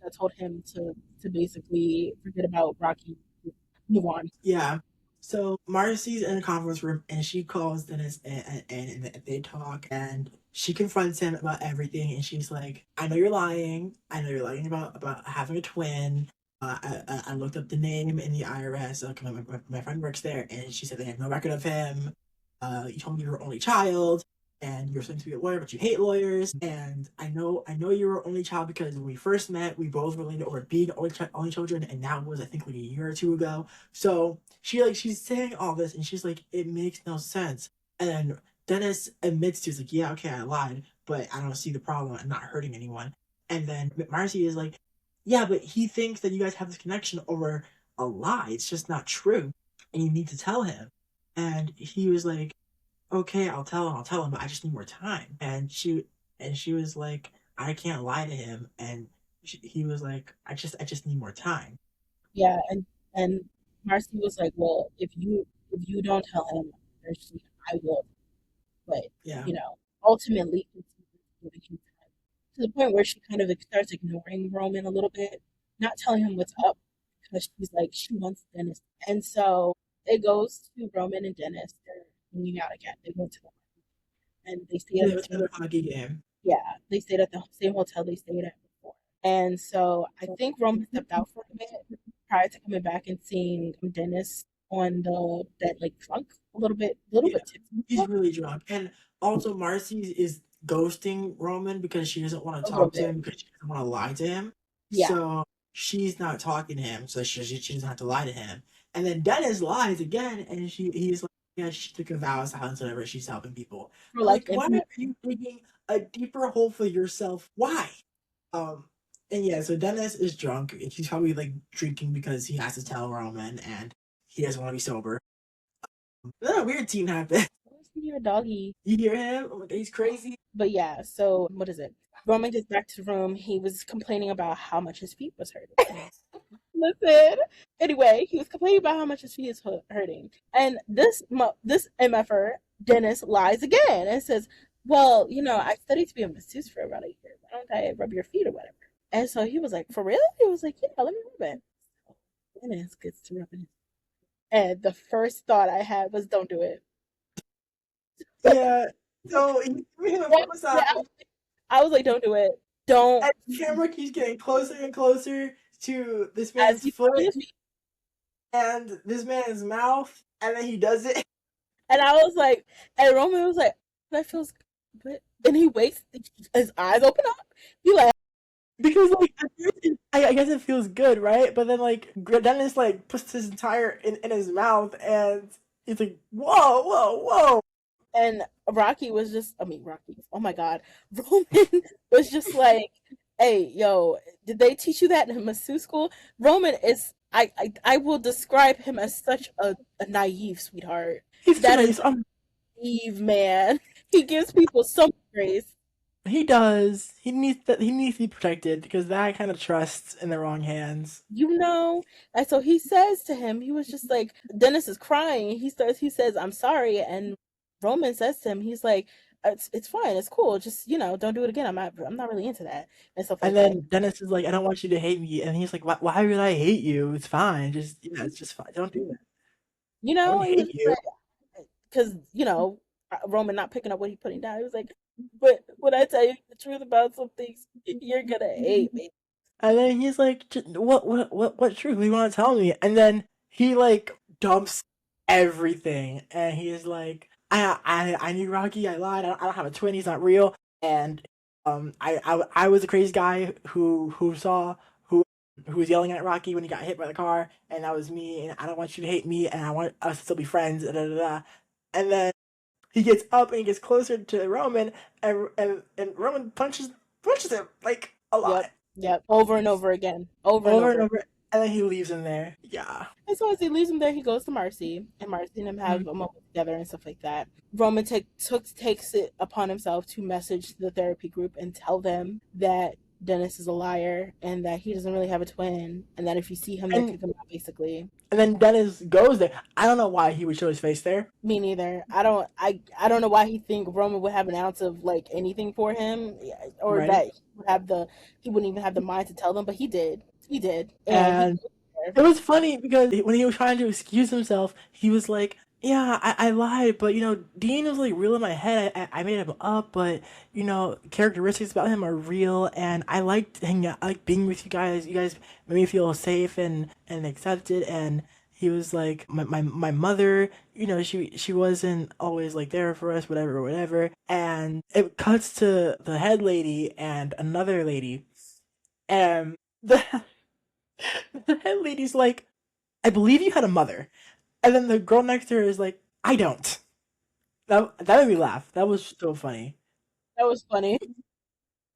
that told him to basically forget about Rocky, move on.
Yeah. So Marcy's in a conference room and she calls Dennis and they talk and she confronts him about everything and she's like, I know you're lying. I know you're lying about having a twin. I looked up the name in the IRS. My friend works there and she said they have no record of him. You told me you were only child and you're supposed to be a lawyer, but you hate lawyers. And I know you were only child because when we first met, we both related or being only children, and that was I think like a year or two ago. So she's saying all this, and she's like, it makes no sense. And then Dennis admits to, he's like, yeah, okay, I lied, but I don't see the problem. I'm not hurting anyone. And then Marcy is like, yeah, but he thinks that you guys have this connection over a lie. It's just not true, and you need to tell him. And he was like, okay, I'll tell him, but I just need more time. And she was like, I can't lie to him. And he was like, I just need more time.
Yeah, and Marcy was like, well, if you don't tell him, eventually I will. But
Yeah.
ultimately, it's giving him time to the point where she kind of starts ignoring Roman a little bit, not telling him what's up because she's like she wants Dennis. And so it goes to Roman and Dennis. They're hanging out again. They go to the and they stay at
Yeah,
the
it's
same,
another hockey game.
yeah, they stayed at the same hotel they stayed at before. And so I think Roman stepped out for a bit prior to coming back and seeing Dennis on the that like drunk a little
Yeah,
bit tipsy
he's really drunk. And also Marcy is ghosting Roman because she doesn't want to
a little
talk to
bit.
him because she doesn't want to lie to him.
Yeah,
So she's not talking to him, so she doesn't have to lie to him. And then Dennis lies again, and he's like, yeah, she took a vow of silence whenever she's helping people.
for like
Like, why
infinite.
are you digging a deeper hole for yourself? Why? Um, and yeah, so Dennis is drunk. He's probably like drinking because he has to tell Roman, and he doesn't want to be sober. Then a weird scene happened.
Your doggy.
You hear him? Oh my God, he's crazy.
But yeah, so what is it? Roman gets back to the room. He was complaining about how much his feet was hurting. Listen. Anyway, he was complaining about how much his feet is hurting, and this mf'er Dennis lies again and says, "Well, I studied to be a masseuse for about a year. Why don't I rub your feet or whatever?" And so he was like, "For real?" He was like, "Yeah, let me rub it." So Dennis gets to rubbing it, and the first thought I had was, "Don't do it."
Yeah. So he threw him
Yeah,
aside,
I was like, "Don't do it. Don't."
and the camera keeps getting closer and closer to this
As
man's
he's
foot
rubbing his feet,
and this man's mouth, and then he does it.
and I was like, and Roman was like, "That feels good." And he wakes, his eyes open up. He like,
Because like at first I guess it feels good, right? But then like Dennis like puts his entire in his mouth, and He's like, whoa, whoa, whoa.
And Rocky was just, I mean, Rocky, oh my God. Roman was just like, hey, yo, did they teach you that in masseuse school? Roman is, I will describe him as such a naive sweetheart.
He's so
That is
nice.
naive, man. He gives people so much grace.
He does. He needs to be protected because that kind of trust's in the wrong hands.
You know, and so he says to him, he was just like, Dennis is crying. He says, I'm sorry. And Roman says to him, he's like, it's fine, it's cool. Just, don't do it again. I'm not really into that and stuff
And
like that.
then Dennis is like, I don't want you to hate me. And he's like, why would I hate you? It's fine. Just, yeah, it's just fine. Don't do that. I don't
He was
hate
just
you.
like, because, Roman not picking up what he's putting down. He was like, but when I tell you the truth about some things, you're gonna hate me.
And then he's like, what truth do you want to tell me? And then he like dumps everything. And he's like, I knew Rocky. I lied. I don't have a twin. He's not real. And I was a crazy guy who saw who was yelling at Rocky when he got hit by the car, and that was me. And I don't want you to hate me, and I want us to still be friends. Da, da, da, da. And then he gets up and he gets closer to Roman, and Roman punches him like a
Yep,
lot,
yep, over and over again, over and
over and
over.
over, and then he leaves him there. Yeah.
And so as he leaves him there, he goes to Marcy, and Marcy and him have
Mhm.
a moment together and stuff like that. Roman takes it upon himself to message the therapy group and tell them that Dennis is a liar and that he doesn't really have a twin, and that if you see him, they'll
And
kick him out, basically.
and then Dennis goes there. I don't know why he would show his face there.
Me neither. I don't know why he think Roman would have an ounce of like anything for him, or
Right.
that he wouldn't even have the mind to tell them, but he did. He did, and he
And it was funny because when he was trying to excuse himself, he was like, "Yeah, I lied, but Dean was like real in my head. I made him up, but characteristics about him are real, and I liked hanging out, I like being with you guys. You guys made me feel safe and accepted." And he was like, "My mother, she wasn't always like there for us, whatever, whatever." And it cuts to the head lady and another lady, and the the head lady's like, I believe you had a mother. And then the girl next to her is like, I don't. That made me laugh. That was so funny.
that was funny.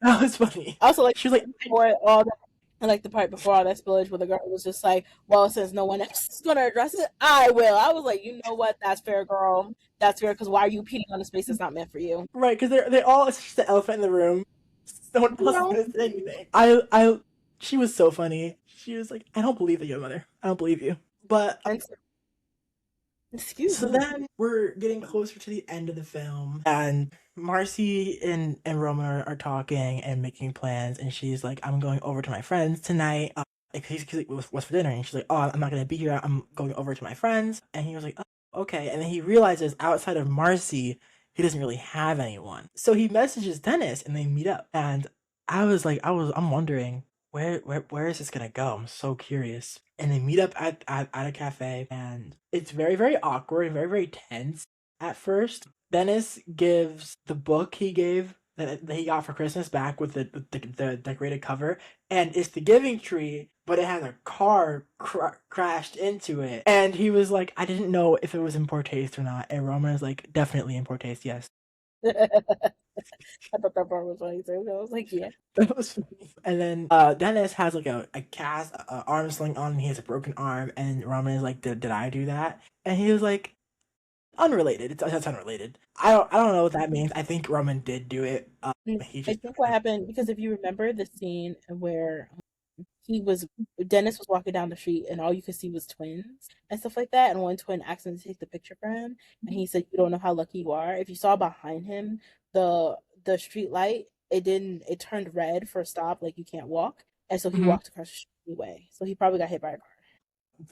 That was funny.
I also like
She was like,
before all that, I like the part before all that spillage where the girl was just like, "Well, since no one else is gonna address it, I will." I was like, you know what? That's fair, girl. That's fair. Because why are you peeing on a space that's not meant for you?
right, because they all, it's just the elephant in the room. No one
You
else is
know.
going to say anything. She was so funny. She was like, I don't believe that you're a mother. I don't believe you. But
And so, excuse
So
me.
then we're getting closer to the end of the film, and Marcy and Roman are talking and making plans, and she's like, "I'm going over to my friends tonight." Like he's like, what's for dinner? And she's like, "Oh, I'm not gonna be here. I'm going over to my friends." And he was like, "Oh, okay." And then he realizes outside of Marcy, he doesn't really have anyone. So he messages Dennis, and they meet up. And I'm wondering where is this gonna go? I'm so curious. And they meet up at a cafe, and it's very, very awkward and very, very tense at first. Dennis gives the book he gave that he got for Christmas back with the decorated cover, and it's the Giving Tree, but it has a car crashed into it. And he was like, I didn't know if it was in poor taste or not. And Roman is like, definitely in poor taste, yes.
I thought that part was funny too. I was like, yeah.
That was funny. And then Dennis has like a cast arm sling on, and he has a broken arm, and Roman is like, did I do that? And he was like, unrelated. That's unrelated. I don't know what that means. I think Roman did do it. He
I
just
think what happened, because if you remember the scene where he was Dennis was walking down the street and all you could see was twins and stuff like that, and one twin asked him to take the picture for him, and he said, "You don't know how lucky you are." If you saw behind him, the street light, it turned red for a stop, like you can't walk, and so he
Mhm.
walked across the street anyway. So he probably got hit by a car.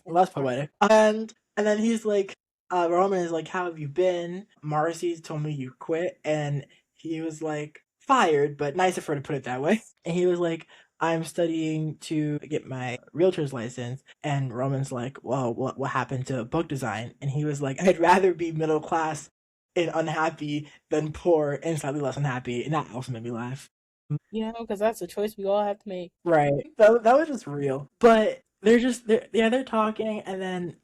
Well, that's poetic. And then he's like, Roman is like, how have you been? Marcy's told me you quit, and he was like, fired, but nicer for her to put it that way. And he was like, I'm studying to get my realtor's license. And Roman's like, well, what happened to book design? And he was like, I'd rather be middle class and unhappy than poor and slightly less unhappy. And that also made me laugh.
Because that's a choice we all have to make.
Right. That was just real. But they're talking, and then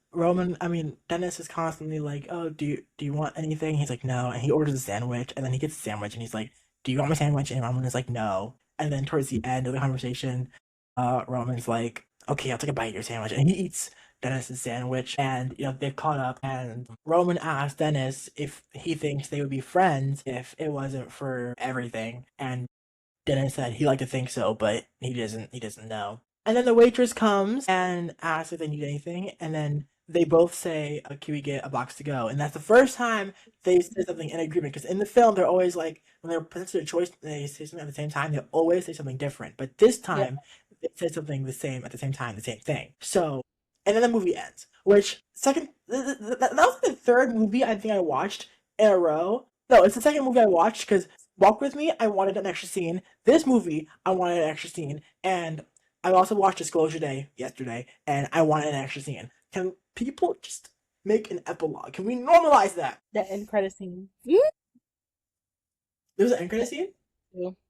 Dennis is constantly like, "Oh, do you want anything?" He's like, "No," and he orders a sandwich, and then he gets a sandwich, and he's like, "Do you want my sandwich?" And Roman is like, "No." And then towards the end of the conversation, Roman's like, "Okay, I'll take a bite of your sandwich," and he eats Dennis's sandwich, and they've caught up, and Roman asks Dennis if he thinks they would be friends if it wasn't for everything, and Dennis said he liked to think so, but he doesn't know. And then the waitress comes and asks if they need anything, and then they both say, "Can we get a box to go?" And that's the first time they say something in agreement. Because in the film, they're always like, when they're presented a choice, they say something at the same time. They always say something different. But this
Yeah.
time, they said something the same at the same time, the same thing. So, and then the movie ends. Which second? That was the third movie I think I watched in a row. No, it's the second movie I watched because Walk With Me, I wanted an extra scene. This movie, I wanted an extra scene. And I also watched Disclosure Day yesterday, and I wanted an extra scene. Can people just make an epilogue? Can we normalize that?
The end credit scene.
There was an end credit scene?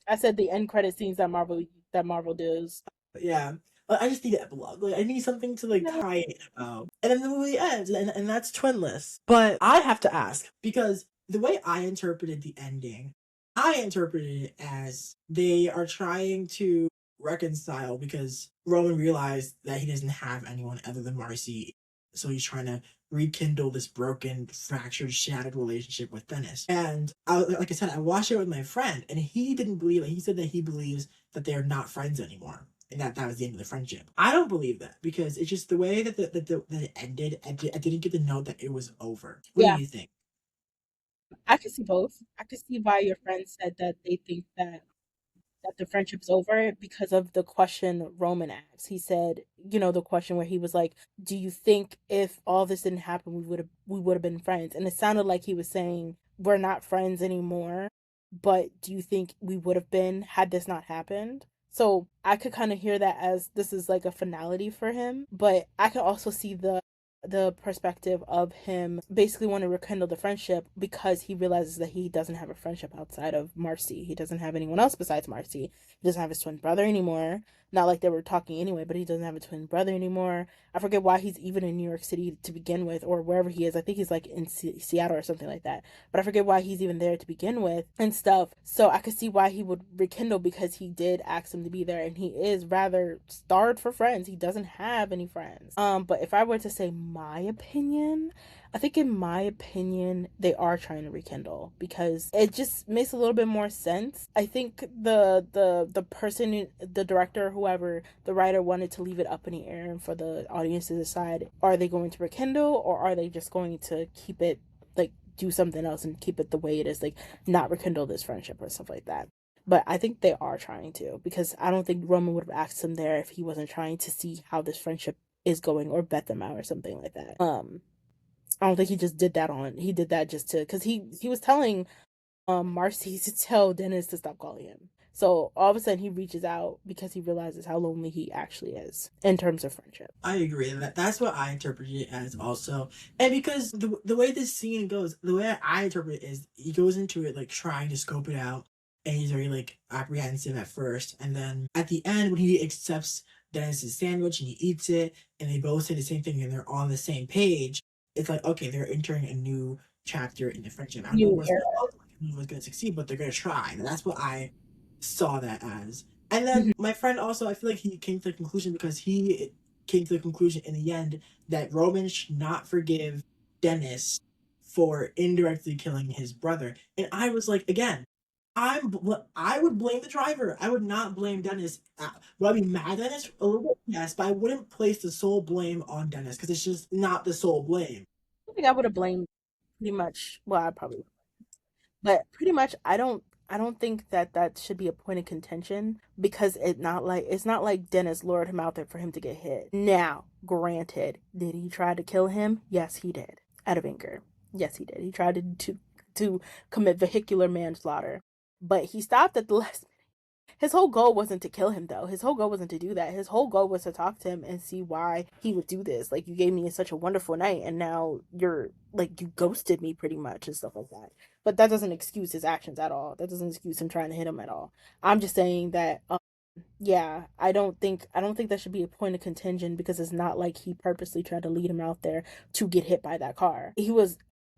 I said the end credit scenes that Marvel does.
Yeah. I just need an epilogue. Like I need something to like
No.
tie it about. And then the movie ends, and that's Twinless. But I have to ask, because the way I interpreted the ending, I interpreted it as they are trying to reconcile because Roman realized that he doesn't have anyone other than Marcy. So he's trying to rekindle this broken, fractured, shattered relationship with Dennis. And like I said, I watched it with my friend, and he didn't believe it. He said that he believes that they're not friends anymore, and that was the end of the friendship. I don't believe that because it's just the way that it ended. I didn't get to know that it was over. What do
Yeah,
you think?
I could see both. I could see why your friend said that they think that the friendship's over because of the question Roman asked. He said, the question where he was like, "Do you think if all this didn't happen, we would have been friends?" And it sounded like he was saying, "We're not friends anymore, but do you think we would have been had this not happened?" So I could kind of hear that as this is like a finality for him, but I could also see the perspective of him basically want to rekindle the friendship because he realizes that he doesn't have a friendship outside of Marcy. He doesn't have anyone else besides Marcy. He doesn't have his twin brother anymore. Not like they were talking anyway, but he doesn't have a twin brother anymore. I forget why he's even in New York City to begin with, or wherever he is. I think he's like in Seattle or something like that. But I forget why he's even there to begin with and stuff. So I could see why he would rekindle because he did ask him to be there, and he is rather starved for friends. He doesn't have any friends. But if I were to say my opinion, I think in my opinion they are trying to rekindle because it just makes a little bit more sense. I think the person, the director, whoever, the writer wanted to leave it up in the air and for the audience to decide, are they going to rekindle or are they just going to keep it like do something else and keep it the way it is, like not rekindle this friendship or stuff like that. But I think they are trying to because I don't think Roman would have asked him there if he wasn't trying to see how this friendship is going or bet them out or something like that. I don't think he just did that on. He did that just to because he was telling Marcy to tell Dennis to stop calling him. So all of a sudden he reaches out because he realizes how lonely he actually is in terms of friendship.
I agree. That's what I interpret it as also. And because the way this scene goes, the way I interpret it is he goes into it like trying to scope it out, and he's very like apprehensive at first, and then at the end when he accepts Dennis's sandwich and he eats it, and they both say the same thing and they're on the same page, it's like okay, they're entering a new chapter in the friendship. I don't know
New
what's
era.
gonna look like, I don't know what's gonna succeed, but they're gonna try. And that's what I saw that as. And then
Mhm.
my friend also, I feel like he came to the conclusion because he came to the conclusion in the end that Roman should not forgive Dennis for indirectly killing his brother. And I was like, again, I would blame the driver. I would not blame Dennis. Would I be mad at Dennis? A little bit, yes, but I wouldn't place the sole blame on Dennis because it's just not the sole blame.
I think I would have blamed pretty much. Well, I probably, but pretty much I don't think that that should be a point of contention because it's not like Dennis lured him out there for him to get hit. Now, granted, did he try to kill him? Yes, he did. Out of anger. Yes, he did. He tried to commit vehicular manslaughter. But he stopped at the last. His whole goal wasn't to kill him, though. His whole goal wasn't to do that. His whole goal was to talk to him and see why he would do this. Like, you gave me such a wonderful night, and now you're, like, you ghosted me pretty much and stuff like that. But that doesn't excuse his actions at all. That doesn't excuse him trying to hit him at all. I'm just saying that Yeah, I don't think that should be a point of contention because it's not like he purposely tried to lead him out there to get hit by that car. He was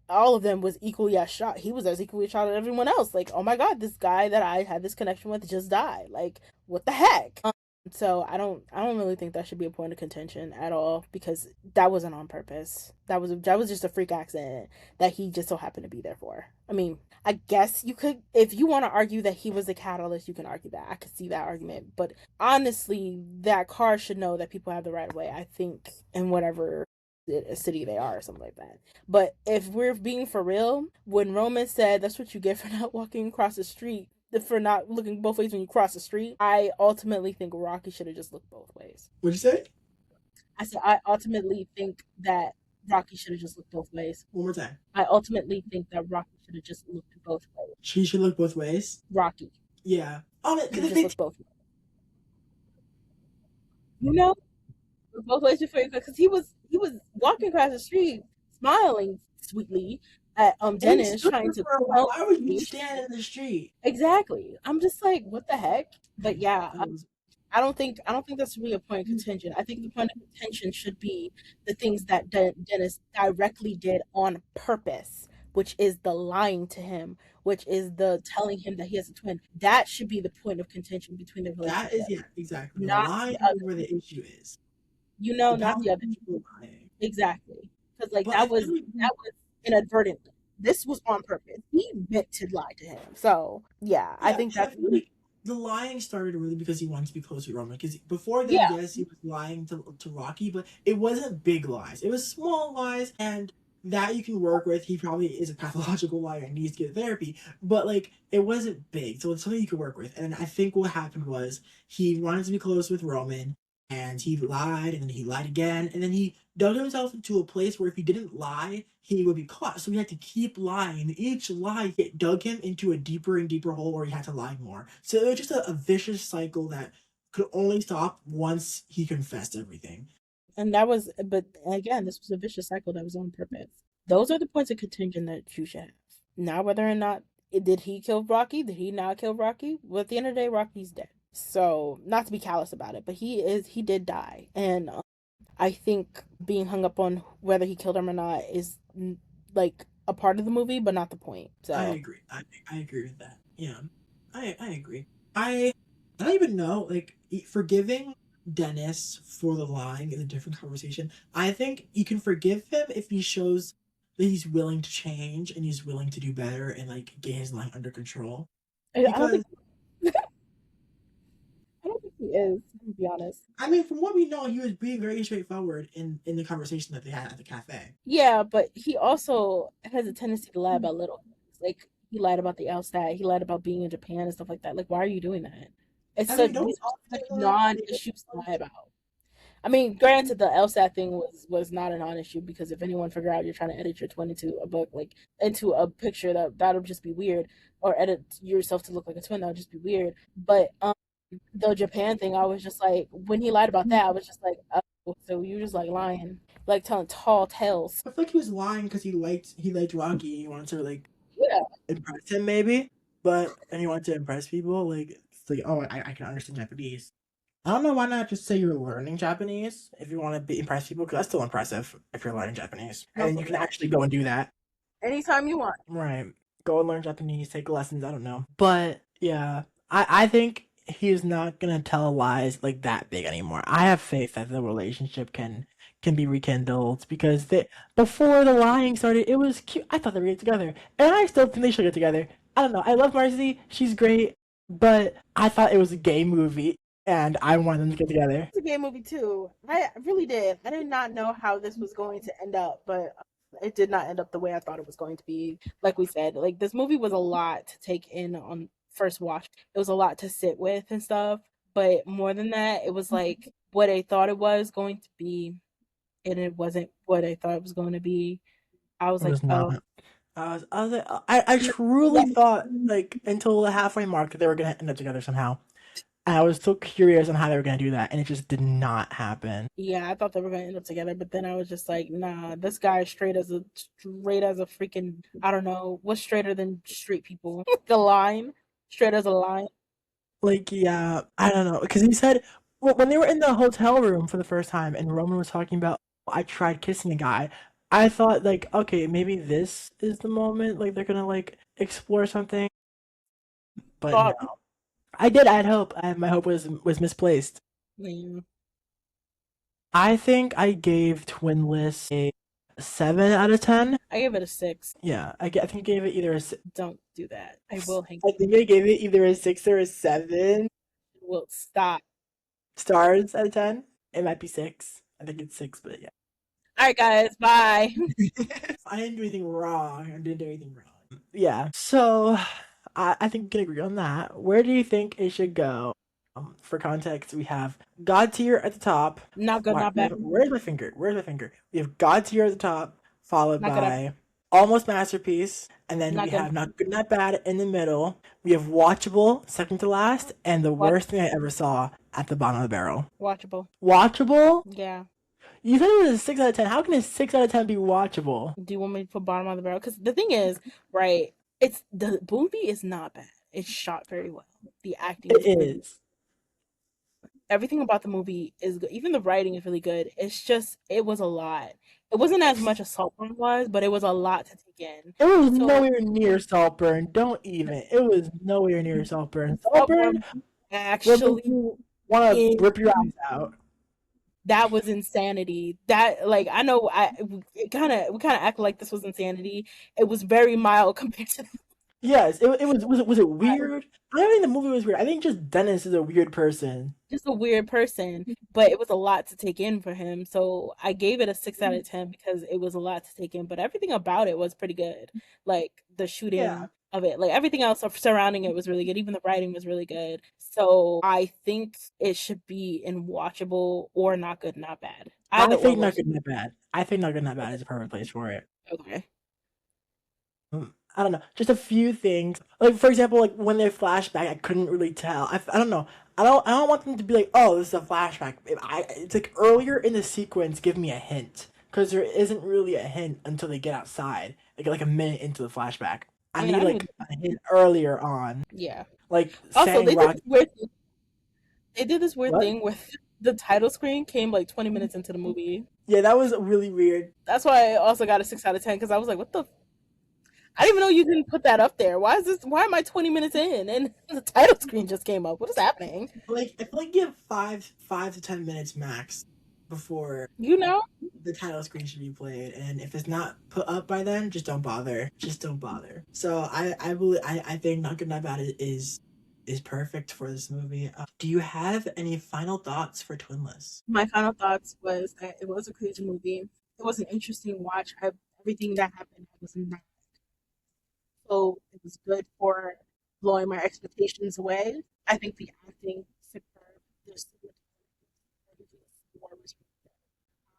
all of them was equally as shot. He was as equally shot as everyone else. Like, oh my god, this guy that I had this connection with just died. Like, what the heck? So I don't really think that should be a point of contention at all because that wasn't on purpose. That was just a freak accident that he just so happened to be there for. I mean, I guess you could, if you want to argue that he was the catalyst, you can argue that. I could see that argument. But honestly, that car should know that people have the right of way, I think, in whatever city they are or something like that. But if we're being for real, when Roman said that's what you get for not walking across the street, for not looking both ways when you cross the street, I ultimately think Rocky should have just looked both ways.
What'd you say?
I said I ultimately think that Rocky should have just looked both ways.
One more time.
I ultimately think that Rocky should have just looked both ways.
She should look both ways.
Rocky
Yeah. Oh,
should have just looked both ways. You know, both ways before you, because he was walking across the street, smiling sweetly at
and he
Dennis,
stood
trying
there
to
for a while.
help
Why would you
me.
stand in the street?
Exactly. I'm just like, what the heck? But yeah,
That was
I don't think that's really a point of contention. I think the point of contention should be the things that Dennis directly did on purpose, which is the lying to him, which is the telling him that he has a twin. That should be the point of contention between the
that is
relationship,
yeah, exactly. The
not
lying
the
is
other
where the
thing.
issue is.
Not
How
the other thing.
people lying.
Exactly. Because like
But I feel like
that was inadvertently. This was on purpose. He meant to lie to him. So yeah, I
yeah,
think
I
that's
feel like the lying started really because he wanted to be close with Roman. Because before then,
yeah.
yes, he was lying to Rocky, but it wasn't big lies. It was small lies, and that you can work with. He probably is a pathological liar and needs to get therapy, but like it wasn't big, so it's something you could work with. And I think what happened was he wanted to be close with Roman, and he lied, and then he lied again, and then he dug himself into a place where if he didn't lie, he would be caught. So he had to keep lying. And each lie it dug him into a deeper and deeper hole where he had to lie more. So it was just a vicious cycle that could only stop once he confessed everything.
And that was, but again, this was a vicious cycle that was on purpose. Those are the points of contention that you should have. Now, whether or not did he kill Rocky? Did he not kill Rocky? Well, at the end of the day, Rocky's dead. So not to be callous about it, but he did die, and I think being hung up on whether he killed him or not is like a part of the movie, but not the point.
I
So
agree. I agree with that. Yeah, I agree. I don't even know like forgiving Dennis for the lying is a different conversation. I think you can forgive him if he shows that he's willing to change and he's willing to do better and like get his lying under control.
I don't
Because
think I don't think he is. To be honest.
I mean, from what we know, he was being very straightforward in the conversation that they had at the cafe.
Yeah, but he also has a tendency to lie about little things. Like he lied about the LSAT, he lied about being in Japan and stuff like that. Like, why are you doing that? It's
I
such
mean,
these
don't
are
all say
such
that.
non-issues to lie about. I mean, granted, the LSAT thing was not a non-issue because if anyone figure out you're trying to edit your twin into a book, like into a picture, that'll just be weird. Or edit yourself to look like a twin, that would just be weird. But the Japan thing, I was just like, when he lied about that, I was just like, oh, so you just like lying, like telling tall tales.
I feel like he was lying because he liked Rocky. He wanted to like
Yeah,
impress him maybe, but and he wanted to impress people. Like it's like oh I can understand Japanese. I don't know why not just say you're learning Japanese if you want to be impress people because that's still impressive if you're learning Japanese
no,
and
for
you can
real.
actually go and do that.
Anytime you want.
Right. Go and learn Japanese, take lessons, I don't know. But yeah, I think he's not gonna tell lies like that big anymore. I have faith that the relationship can be rekindled because they before the lying started, it was cute. I thought they were get together. And I still think they should get together. I don't know. I love Marcy, she's great, but I thought it was a gay movie and I wanted them to get together.
It's a gay movie too. I really did. I did not know how this was going to end up, but it did not end up the way I thought it was going to be. Like we said, like this movie was a lot to take in on first watch. It was a lot to sit with and stuff. But more than that, it was like what I thought it was going to be, and it wasn't what I thought it was going to be. I was
It
like,
was
oh,
not. I was like, I truly thought like until the halfway mark that they were gonna end up together somehow. I was so curious on how they were gonna do that, and it just did not happen.
yeah, I thought they were gonna end up together, but then I was just like, nah, this guy is straight as a freaking, I don't know, what's straighter than straight people? The line, straight as a line.
Like, yeah, I don't know, because he said when they were in the hotel room for the first time, and Roman was talking about, I tried kissing a guy. I thought like, okay, maybe this is the moment, like they're gonna like explore something, but no.
Thought,
I did. I had hope, and my hope was misplaced.
man,
I think I gave Twinless a 7 out of 10.
I gave it a 6.
Yeah, I think I gave it either
Don't do that. I will hang.
I think I gave it either a 6 or a 7
Will stop.
stars out of 10. It might be 6. I think it's 6, but yeah.
All right, guys. Bye.
I didn't do anything wrong. I didn't do anything wrong. Yeah. So I think we can agree on that. Where do you think it should go? For context, we have God tier at the top.
Not good, not bad.
Where's my finger? Where's my finger? We have God tier at the top, followed
Not good.
by Almost Masterpiece, and then we
Not good.
have Not Good, Not Bad in the middle. We have Watchable, second to last, and the
Watch,
worst thing I ever saw at the bottom of the barrel.
watchable.
Watchable?
Yeah.
You said it was a 6 out of 10. How can a 6 out of 10 be watchable?
Do you want me to put bottom of the barrel? Because the thing is, right? It's the movie is not bad. It's shot very well. The acting
It
is really
is.
everything about the movie is good. Even the writing is really good. It's just it was a lot. It wasn't as much as Saltburn was, but it was a lot to take in.
It was
So
nowhere near Saltburn. Don't even. It was nowhere near Saltburn. Saltburn
Saltburn
will make
actually
you want to
in
rip your eyes out.
that was insanity. That like I know I we kind of act like this was insanity. It was very mild compared to
Yes, it was. Was it weird? I don't think the movie was weird. I think just Dennis is a weird person.
just a weird person, but it was a lot to take in for him. So I gave it a 6 out of 10 because it was a lot to take in. But everything about it was pretty good. Like the
Yeah,
shooting of it, like everything else surrounding it was really good. Even the writing was really good. So I think it should be in watchable or not good, not bad. Either
I
or
think Not
works.
Good, Not Bad. I think Not Good, Not Bad is a perfect place for it.
Okay.
I don't know, just a few things. Like for example, like when they flashback, I couldn't really tell. I don't know. I don't want them to be like, oh, this is a flashback. It's like earlier in the sequence, give me a hint, because there isn't really a hint until they get outside, like a minute into the flashback. I
I mean, I
need
didn't even,
like a hint earlier on,
yeah.
like
Also,
saying Rocky.
they did this weird
What?
thing with the title screen came like 20 minutes into the movie.
Yeah, that was really weird.
That's why I also got a 6 out of 10 because I was like, what the I didn't even know you didn't put that up there. Why is this? Why am I 20 minutes in and the title screen just came up? What is happening?
Like I feel like give 5 to 10 minutes max before
You know,
the title screen should be played, and if it's not put up by then, just don't bother. Just don't bother. So I think Not Good Not Bad is perfect for this movie. Do you have any final thoughts for Twinless?
my final thoughts was that it was a crazy movie. It was an interesting watch. Everything that happened was not so. It was good for blowing my expectations away. I think the acting superb. The cinematography was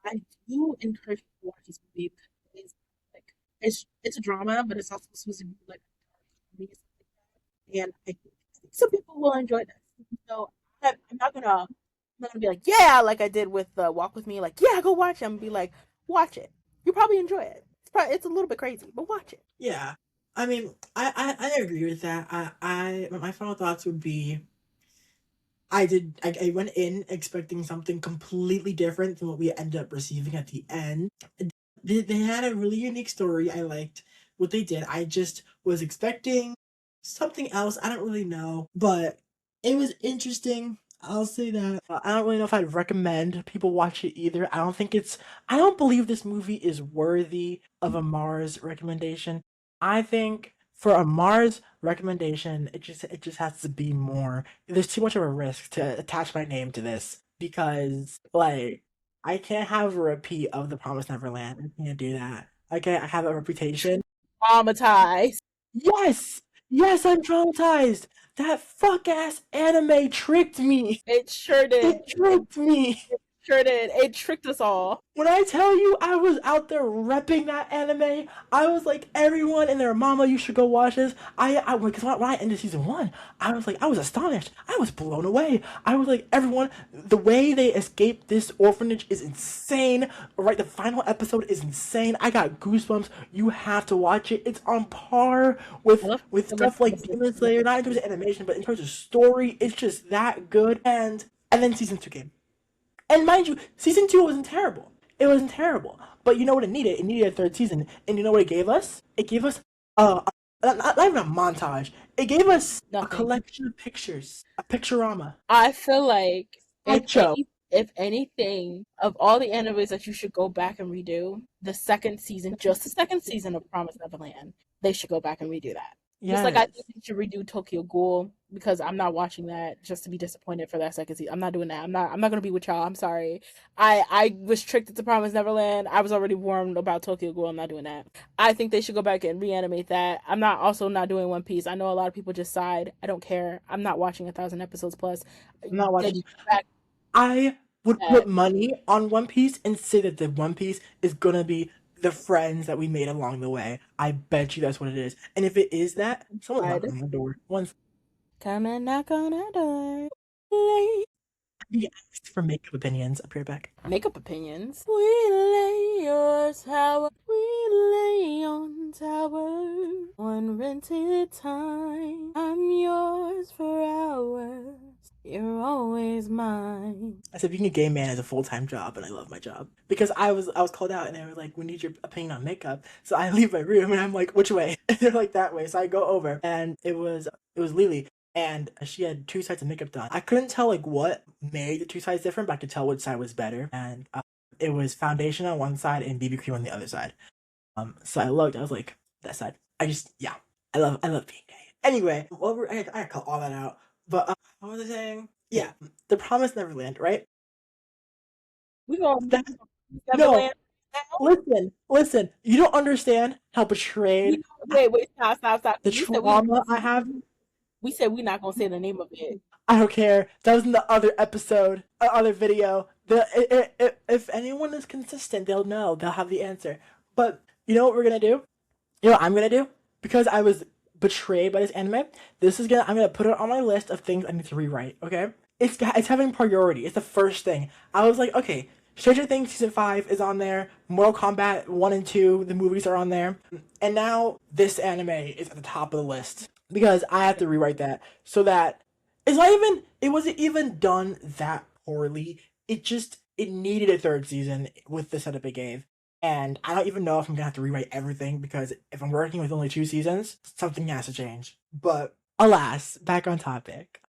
I do encourage you to watch this movie because it's like it's a drama, but it's also supposed to be like a comedy, and I think some people will enjoy this. So I'm not gonna be like yeah, like I did with Walk with Me, like yeah, go watch it. I'm gonna be like watch it. You probably enjoy it. It's a little bit crazy, but watch it.
Yeah, I mean, I agree with that. My final thoughts would be I went in expecting something completely different than what we ended up receiving at the end. They had a really unique story. I liked what they did. I just was expecting something else. I don't really know, but it was interesting. I'll say that. I don't really know if I'd recommend people watch it either. I don't believe this movie is worthy of a Mars recommendation. I think for a Mars recommendation, it just has to be more. There's too much of a risk to attach my name to this because like I can't have a repeat of the Promised Neverland. I can't do that. Okay, I have a reputation.
Traumatized.
Yes, yes, I'm traumatized. That fuck ass anime tricked me.
It sure did.
It tricked me.
sure did. It tricked us all.
When I tell you I was out there repping that anime, I was like, everyone and their mama, you should go watch this. Because when I ended season one, I was like, I was astonished. I was blown away. I was like, everyone, the way they escaped this orphanage is insane. Right, the final episode is insane. I got goosebumps. You have to watch it. It's on par
I love
with
the
stuff like
references.
Demon Slayer, not in terms of animation, but in terms of story, it's just that good. And then season two came. And mind you, season two wasn't terrible. It wasn't terrible. But you know what it needed? It needed a third season. And you know what it gave us? It gave us not even a montage. It gave us a
Nothing.
collection of pictures, a picturama.
I feel like
Slideshow.
if anything, of all the animes that you should go back and redo, the second season, just the second season of Promise Neverland, they should go back and redo that. Just like I
Yes.
think they should redo Tokyo Ghoul, because I'm not watching that just to be disappointed for that second season. I'm not doing that. I'm not gonna be with y'all. I'm sorry. I was tricked into Promise Neverland. I was already warned about Tokyo Ghoul. I'm not doing that. I think they should go back and reanimate that. I'm not also not doing One Piece. I know a lot of people just sighed. I don't care. I'm not watching 1,000 episodes plus.
I'm not
They
watching.
need to go back
I would
that.
put money on One Piece and say that the One Piece is gonna be the friends that we made along the way. I bet you that's what it is. And if it is that, someone's knocking on my door. Once
Come and knock on our door. Lay
he asked for makeup opinions, I'll be right back.
makeup opinions. We lay your tower. We lay on tower. One rented time. I'm yours for hours. You're always mine.
I said being a gay man is a full-time job, and I love my job because I was called out, and they were like, "We need your opinion on makeup." So I leave my room, and I'm like, "Which way?" And they're like, "That way." So I go over, and it was Lily, and she had two sides of makeup done. I couldn't tell like what made the two sides different, but I could tell which side was better, and it was foundation on one side and BB cream on the other side. So I looked, I was like, that side. Yeah, I love being gay. Anyway, I cut all that out. But what was I saying? Yeah, The Promised Neverland, right?
We gonna
That no,
Neverland now?
listen. You don't understand how betrayed,
Wait, stop.
the trauma I have.
We said we not gonna say the name of it.
I don't care. That was in the other episode, other video. If anyone is consistent, they'll know. They'll have the answer. But you know what we're gonna do? You know what I'm gonna do? Because I was betrayed by this anime. I'm gonna put it on my list of things I need to rewrite. Okay, it's having priority. It's the first thing. I was like, okay, Stranger Things season 5 is on there. Mortal Kombat 1 and 2, the movies are on there, and now this anime is at the top of the list because I have to rewrite that so that it wasn't even done that poorly. It needed a third season with the setup it gave. And I don't even know if I'm gonna have to rewrite everything because if I'm working with only two seasons, something has to change. But alas, back on topic.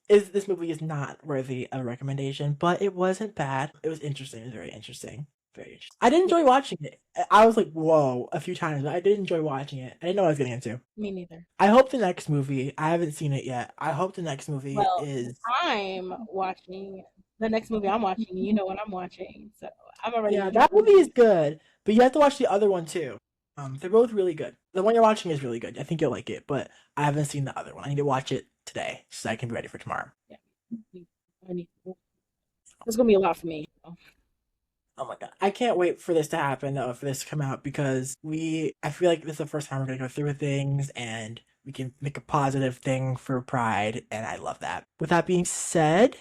This movie is not worthy of a recommendation, but it wasn't bad. It was interesting. It was very interesting. Very interesting. I did enjoy watching it. I was like, whoa, a few times, but I did enjoy watching it. I didn't know what I was getting into.
Me neither.
I hope the next movie, I haven't seen it yet. I hope the next movie
Well,
is
I'm watching the next movie I'm watching. You know what I'm watching, so I'm
yeah,
already.
that movie is good, but you have to watch the other one too. They're both really good. The one you're watching is really good. I think you'll like it, but I haven't seen the other one. I need to watch it today so I can be ready for tomorrow.
Yeah, I need. It's gonna be a lot for me. So.
Oh my god. I can't wait for this to happen though, for this to come out because I feel like this is the first time we're gonna go through with things and we can make a positive thing for Pride, and I love that. With that being said,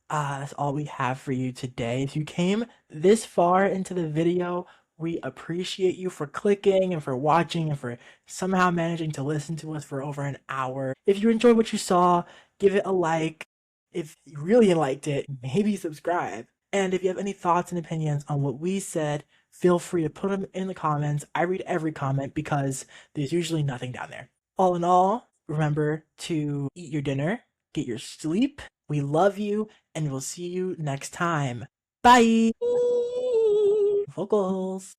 that's all we have for you today. If you came this far into the video, we appreciate you for clicking and for watching and for somehow managing to listen to us for over an hour. If you enjoyed what you saw, give it a like. If you really liked it, maybe subscribe. And if you have any thoughts and opinions on what we said, feel free to put them in the comments. I read every comment because there's usually nothing down there. All in all, remember to eat your dinner, get your sleep. We love you, and we'll see you next time. Bye! Vocals.